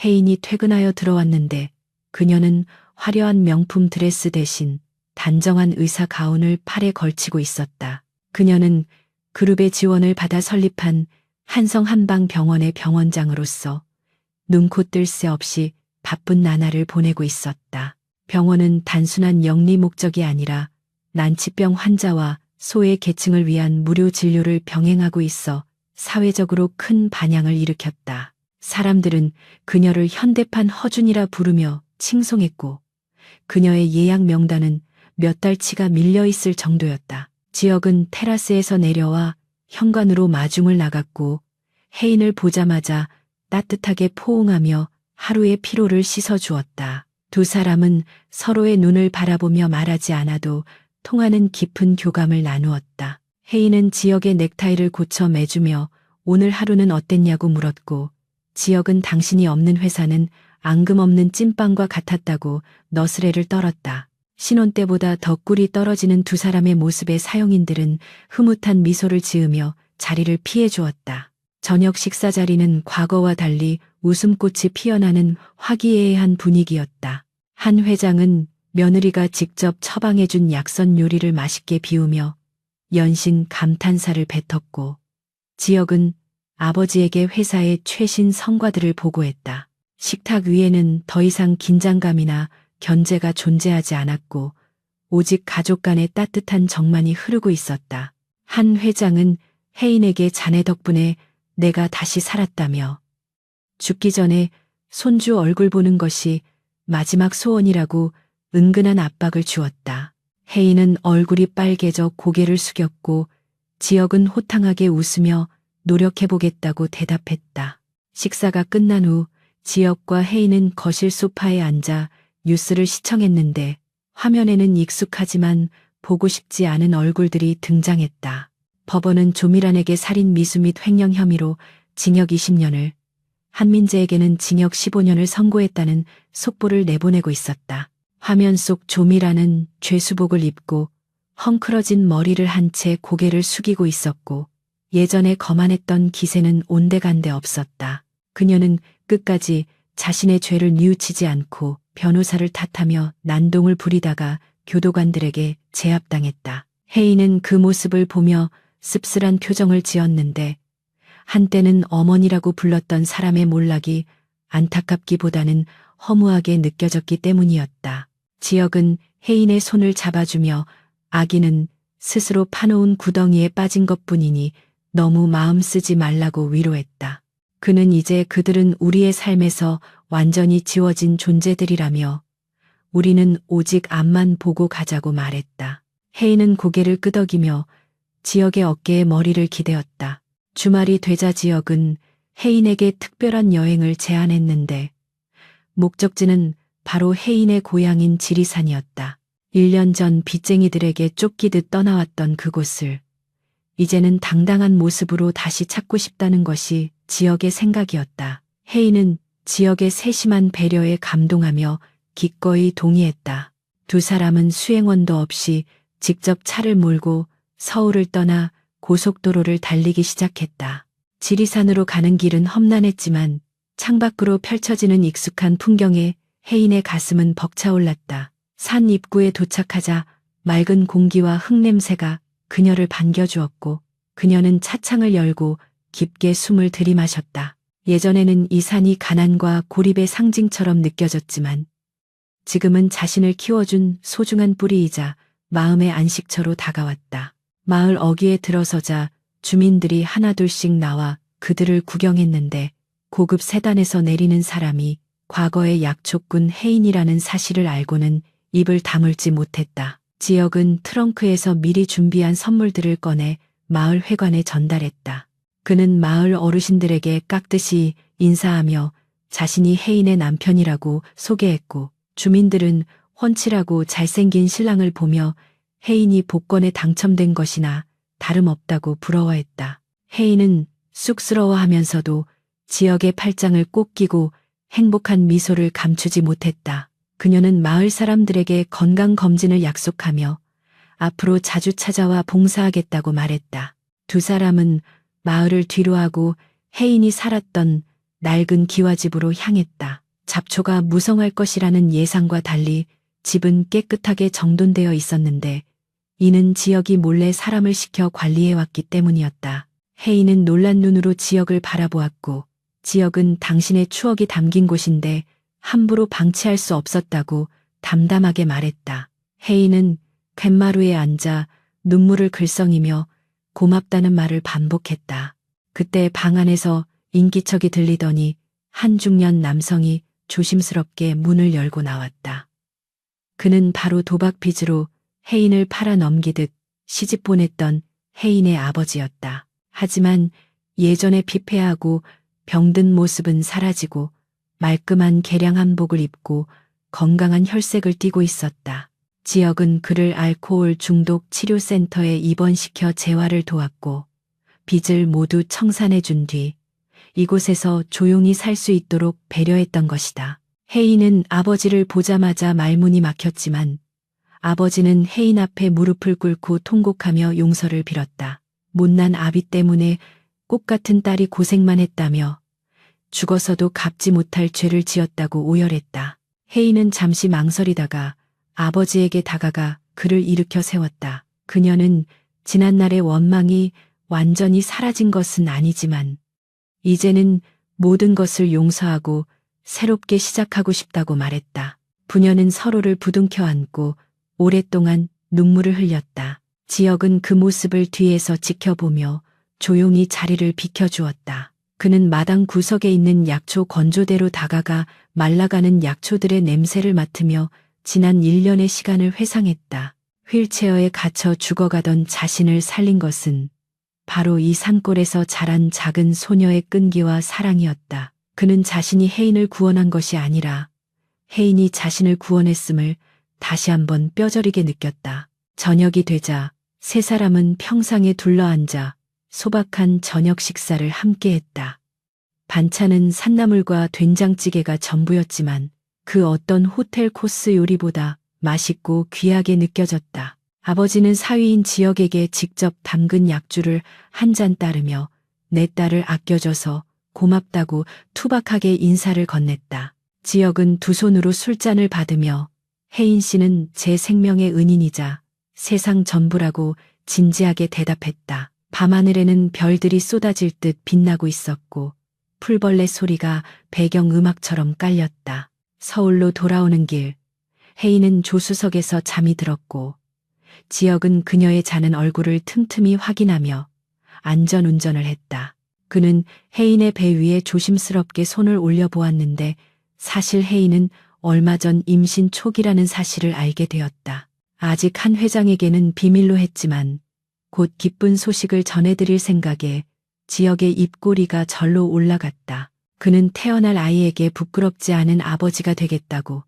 [SPEAKER 1] 혜인이 퇴근하여 들어왔는데 그녀는 화려한 명품 드레스 대신 단정한 의사 가운을 팔에 걸치고 있었다. 그녀는 그룹의 지원을 받아 설립한 한성 한방병원의 병원장으로서 눈코 뜰 새 없이 바쁜 나날을 보내고 있었다. 병원은 단순한 영리 목적이 아니라 난치병 환자와 소외 계층을 위한 무료 진료를 병행하고 있어 사회적으로 큰 반향을 일으켰다. 사람들은 그녀를 현대판 허준이라 부르며 칭송했고 그녀의 예약 명단은 몇 달치가 밀려 있을 정도였다. 지역은 테라스에서 내려와 현관으로 마중을 나갔고 혜인을 보자마자 따뜻하게 포옹하며 하루의 피로를 씻어주었다. 두 사람은 서로의 눈을 바라보며 말하지 않아도 통하는 깊은 교감을 나누었다. 혜인은 지역의 넥타이를 고쳐 매주며 오늘 하루는 어땠냐고 물었고 지역은 당신이 없는 회사는 앙금 없는 찐빵과 같았다고 너스레를 떨었다. 신혼 때보다 더 꿀이 떨어지는 두 사람의 모습에 사용인들은 흐뭇한 미소를 지으며 자리를 피해 주었다. 저녁 식사 자리는 과거와 달리 웃음꽃이 피어나는 화기애애한 분위기였다. 한 회장은 며느리가 직접 처방해준 약선 요리를 맛있게 비우며 연신 감탄사를 뱉었고 지역은 아버지에게 회사의 최신 성과들을 보고했다. 식탁 위에는 더 이상 긴장감이나 견제가 존재하지 않았고 오직 가족 간의 따뜻한 정만이 흐르고 있었다. 한 회장은 혜인에게 자네 덕분에 내가 다시 살았다며 죽기 전에 손주 얼굴 보는 것이 마지막 소원이라고 은근한 압박을 주었다. 혜인은 얼굴이 빨개져 고개를 숙였고 지역은 호탕하게 웃으며 노력해보겠다고 대답했다. 식사가 끝난 후 지역과 혜인은 거실 소파에 앉아 뉴스를 시청했는데 화면에는 익숙하지만 보고 싶지 않은 얼굴들이 등장했다. 법원은 조미란에게 살인 미수 및 횡령 혐의로 징역 20년을, 한민재에게는 징역 15년을 선고했다는 속보를 내보내고 있었다. 화면 속 조미란은 죄수복을 입고 헝클어진 머리를 한 채 고개를 숙이고 있었고 예전에 거만했던 기세는 온데간데 없었다. 그녀는 끝까지 자신의 죄를 뉘우치지 않고 변호사를 탓하며 난동을 부리다가 교도관들에게 제압당했다. 혜인은 그 모습을 보며 씁쓸한 표정을 지었는데 한때는 어머니라고 불렀던 사람의 몰락이 안타깝기보다는 허무하게 느껴졌기 때문이었다. 지역은 혜인의 손을 잡아주며 아기는 스스로 파놓은 구덩이에 빠진 것뿐이니 너무 마음 쓰지 말라고 위로했다. 그는 이제 그들은 우리의 삶에서 완전히 지워진 존재들이라며 우리는 오직 앞만 보고 가자고 말했다. 혜인은 고개를 끄덕이며 지역의 어깨에 머리를 기대었다. 주말이 되자 지역은 혜인에게 특별한 여행을 제안했는데 목적지는 바로 혜인의 고향인 지리산이었다. 1년 전 빚쟁이들에게 쫓기듯 떠나왔던 그곳을 이제는 당당한 모습으로 다시 찾고 싶다는 것이 지역의 생각이었다. 혜인은 지역의 세심한 배려에 감동하며 기꺼이 동의했다. 두 사람은 수행원도 없이 직접 차를 몰고 서울을 떠나 고속도로를 달리기 시작했다. 지리산으로 가는 길은 험난했지만 창밖으로 펼쳐지는 익숙한 풍경에 혜인의 가슴은 벅차올랐다. 산 입구에 도착하자 맑은 공기와 흙냄새가 그녀를 반겨주었고 그녀는 차창을 열고 깊게 숨을 들이마셨다. 예전에는 이 산이 가난과 고립의 상징처럼 느껴졌지만 지금은 자신을 키워준 소중한 뿌리이자 마음의 안식처로 다가왔다. 마을 어귀에 들어서자 주민들이 하나둘씩 나와 그들을 구경했는데 고급 세단에서 내리는 사람이 과거의 약초꾼 혜인이라는 사실을 알고는 입을 다물지 못했다. 지역은 트렁크에서 미리 준비한 선물들을 꺼내 마을 회관에 전달했다. 그는 마을 어르신들에게 깍듯이 인사하며 자신이 혜인의 남편이라고 소개했고 주민들은 훤칠하고 잘생긴 신랑을 보며 혜인이 복권에 당첨된 것이나 다름없다고 부러워했다. 혜인은 쑥스러워하면서도 지역의 팔짱을 꼭 끼고 행복한 미소를 감추지 못했다. 그녀는 마을 사람들에게 건강검진을 약속하며 앞으로 자주 찾아와 봉사하겠다고 말했다. 두 사람은 마을을 뒤로하고 혜인이 살았던 낡은 기와집으로 향했다. 잡초가 무성할 것이라는 예상과 달리 집은 깨끗하게 정돈되어 있었는데 이는 지역이 몰래 사람을 시켜 관리해왔기 때문이었다. 혜인은 놀란 눈으로 지역을 바라보았고 지역은 당신의 추억이 담긴 곳인데 함부로 방치할 수 없었다고 담담하게 말했다. 혜인은 갯마루에 앉아 눈물을 글썽이며 고맙다는 말을 반복했다. 그때 방 안에서 인기척이 들리더니 한 중년 남성이 조심스럽게 문을 열고 나왔다. 그는 바로 도박빚으로 혜인을 팔아 넘기듯 시집 보냈던 혜인의 아버지였다. 하지만 예전의 피폐하고 병든 모습은 사라지고 말끔한 개량 한복을 입고 건강한 혈색을 띠고 있었다. 지역은 그를 알코올 중독 치료센터에 입원시켜 재활을 도왔고 빚을 모두 청산해 준 뒤 이곳에서 조용히 살 수 있도록 배려했던 것이다. 혜인은 아버지를 보자마자 말문이 막혔지만 아버지는 혜인 앞에 무릎을 꿇고 통곡하며 용서를 빌었다. 못난 아비 때문에 꽃 같은 딸이 고생만 했다며 죽어서도 갚지 못할 죄를 지었다고 오열했다. 혜인은 잠시 망설이다가 아버지에게 다가가 그를 일으켜 세웠다. 그녀는 지난날의 원망이 완전히 사라진 것은 아니지만 이제는 모든 것을 용서하고 새롭게 시작하고 싶다고 말했다. 부녀는 서로를 부둥켜 안고 오랫동안 눈물을 흘렸다. 지역은 그 모습을 뒤에서 지켜보며 조용히 자리를 비켜주었다. 그는 마당 구석에 있는 약초 건조대로 다가가 말라가는 약초들의 냄새를 맡으며 지난 1년의 시간을 회상했다. 휠체어에 갇혀 죽어가던 자신을 살린 것은 바로 이 산골에서 자란 작은 소녀의 끈기와 사랑이었다. 그는 자신이 혜인을 구원한 것이 아니라 혜인이 자신을 구원했음을 다시 한번 뼈저리게 느꼈다. 저녁이 되자 세 사람은 평상에 둘러앉아 소박한 저녁 식사를 함께했다. 반찬은 산나물과 된장찌개가 전부였지만 그 어떤 호텔 코스 요리보다 맛있고 귀하게 느껴졌다. 아버지는 사위인 지역에게 직접 담근 약주를 한 잔 따르며 내 딸을 아껴줘서 고맙다고 투박하게 인사를 건넸다. 지역은 두 손으로 술잔을 받으며 혜인 씨는 제 생명의 은인이자 세상 전부라고 진지하게 대답했다. 밤하늘에는 별들이 쏟아질 듯 빛나고 있었고 풀벌레 소리가 배경음악처럼 깔렸다. 서울로 돌아오는 길, 혜인은 조수석에서 잠이 들었고 지역은 그녀의 자는 얼굴을 틈틈이 확인하며 안전운전을 했다. 그는 혜인의 배 위에 조심스럽게 손을 올려보았는데 사실 혜인은 얼마 전 임신 초기라는 사실을 알게 되었다. 아직 한 회장에게는 비밀로 했지만 곧 기쁜 소식을 전해드릴 생각에 지역의 입꼬리가 절로 올라갔다. 그는 태어날 아이에게 부끄럽지 않은 아버지가 되겠다고,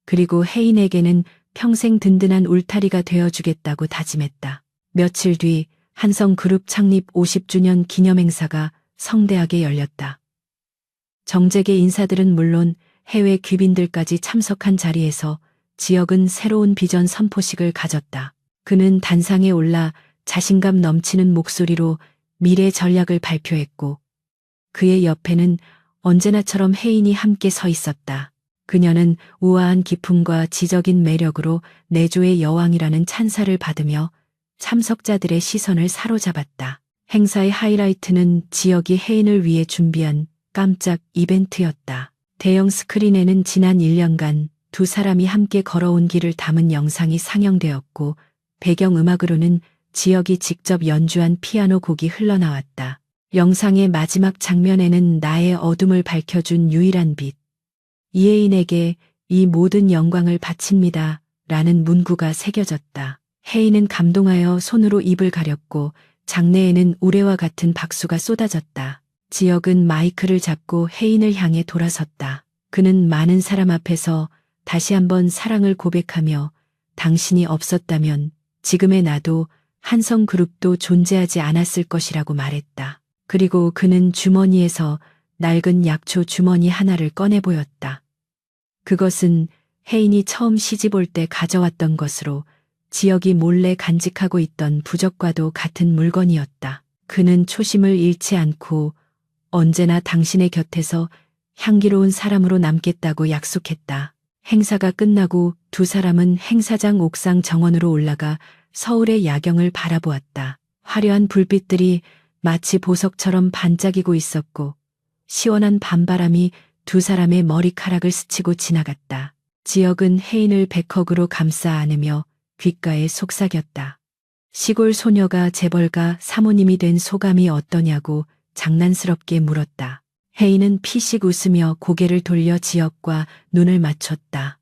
[SPEAKER 1] 그리고 혜인에게는 평생 든든한 울타리가 되어주겠다고 다짐했다. 며칠 뒤 한성그룹 창립 50주년 기념행사가 성대하게 열렸다. 정재계 인사들은 물론 해외 귀빈들까지 참석한 자리에서 지역은 새로운 비전 선포식을 가졌다. 그는 단상에 올라 자신감 넘치는 목소리로 미래 전략을 발표했고 그의 옆에는 언제나처럼 혜인이 함께 서 있었다. 그녀는 우아한 기품과 지적인 매력으로 내조의 여왕이라는 찬사를 받으며 참석자들의 시선을 사로잡았다. 행사의 하이라이트는 지역이 혜인을 위해 준비한 깜짝 이벤트였다. 대형 스크린에는 지난 1년간 두 사람이 함께 걸어온 길을 담은 영상이 상영되었고 배경음악으로는 지역이 직접 연주한 피아노 곡이 흘러나왔다. 영상의 마지막 장면에는 나의 어둠을 밝혀준 유일한 빛. 이혜인에게 이 모든 영광을 바칩니다. 라는 문구가 새겨졌다. 혜인은 감동하여 손으로 입을 가렸고 장내에는 우레와 같은 박수가 쏟아졌다. 지역은 마이크를 잡고 혜인을 향해 돌아섰다. 그는 많은 사람 앞에서 다시 한번 사랑을 고백하며 당신이 없었다면 지금의 나도 한성그룹도 존재하지 않았을 것이라고 말했다. 그리고 그는 주머니에서 낡은 약초 주머니 하나를 꺼내 보였다. 그것은 혜인이 처음 시집 올 때 가져왔던 것으로 지역이 몰래 간직하고 있던 부적과도 같은 물건이었다. 그는 초심을 잃지 않고 언제나 당신의 곁에서 향기로운 사람으로 남겠다고 약속했다. 행사가 끝나고 두 사람은 행사장 옥상 정원으로 올라가 서울의 야경을 바라보았다. 화려한 불빛들이 마치 보석처럼 반짝이고 있었고 시원한 밤바람이 두 사람의 머리카락을 스치고 지나갔다. 지역은 혜인을 백허그로 감싸 안으며 귓가에 속삭였다. 시골 소녀가 재벌가 사모님이 된 소감이 어떠냐고 장난스럽게 물었다. 혜인은 피식 웃으며 고개를 돌려 지역과 눈을 맞췄다.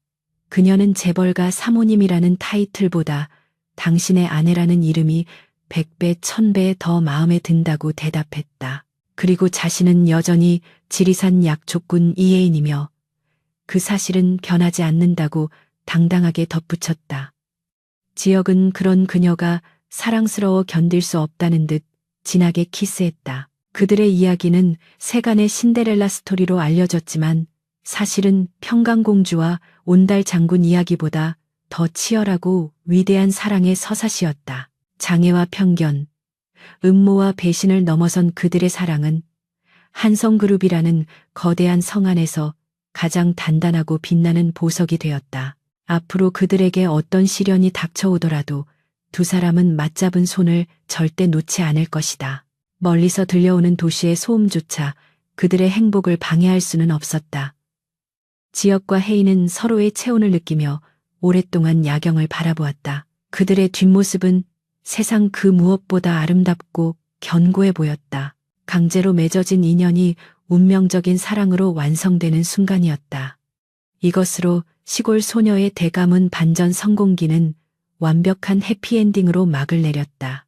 [SPEAKER 1] 그녀는 재벌가 사모님이라는 타이틀보다 당신의 아내라는 이름이 100배, 1000배 더 마음에 든다고 대답했다. 그리고 자신은 여전히 지리산 약초꾼 이혜인이며 그 사실은 변하지 않는다고 당당하게 덧붙였다. 지역은 그런 그녀가 사랑스러워 견딜 수 없다는 듯 진하게 키스했다. 그들의 이야기는 세간의 신데렐라 스토리로 알려졌지만 사실은 평강공주와 온달 장군 이야기보다 더 치열하고 위대한 사랑의 서사시였다. 장애와 편견, 음모와 배신을 넘어선 그들의 사랑은 한성그룹이라는 거대한 성 안에서 가장 단단하고 빛나는 보석이 되었다. 앞으로 그들에게 어떤 시련이 닥쳐오더라도 두 사람은 맞잡은 손을 절대 놓지 않을 것이다. 멀리서 들려오는 도시의 소음조차 그들의 행복을 방해할 수는 없었다. 지역과 혜인은 서로의 체온을 느끼며 오랫동안 야경을 바라보았다. 그들의 뒷모습은 세상 그 무엇보다 아름답고 견고해 보였다. 강제로 맺어진 인연이 운명적인 사랑으로 완성되는 순간이었다. 이것으로 시골 소녀의 대가문 반전 성공기는 완벽한 해피엔딩으로 막을 내렸다.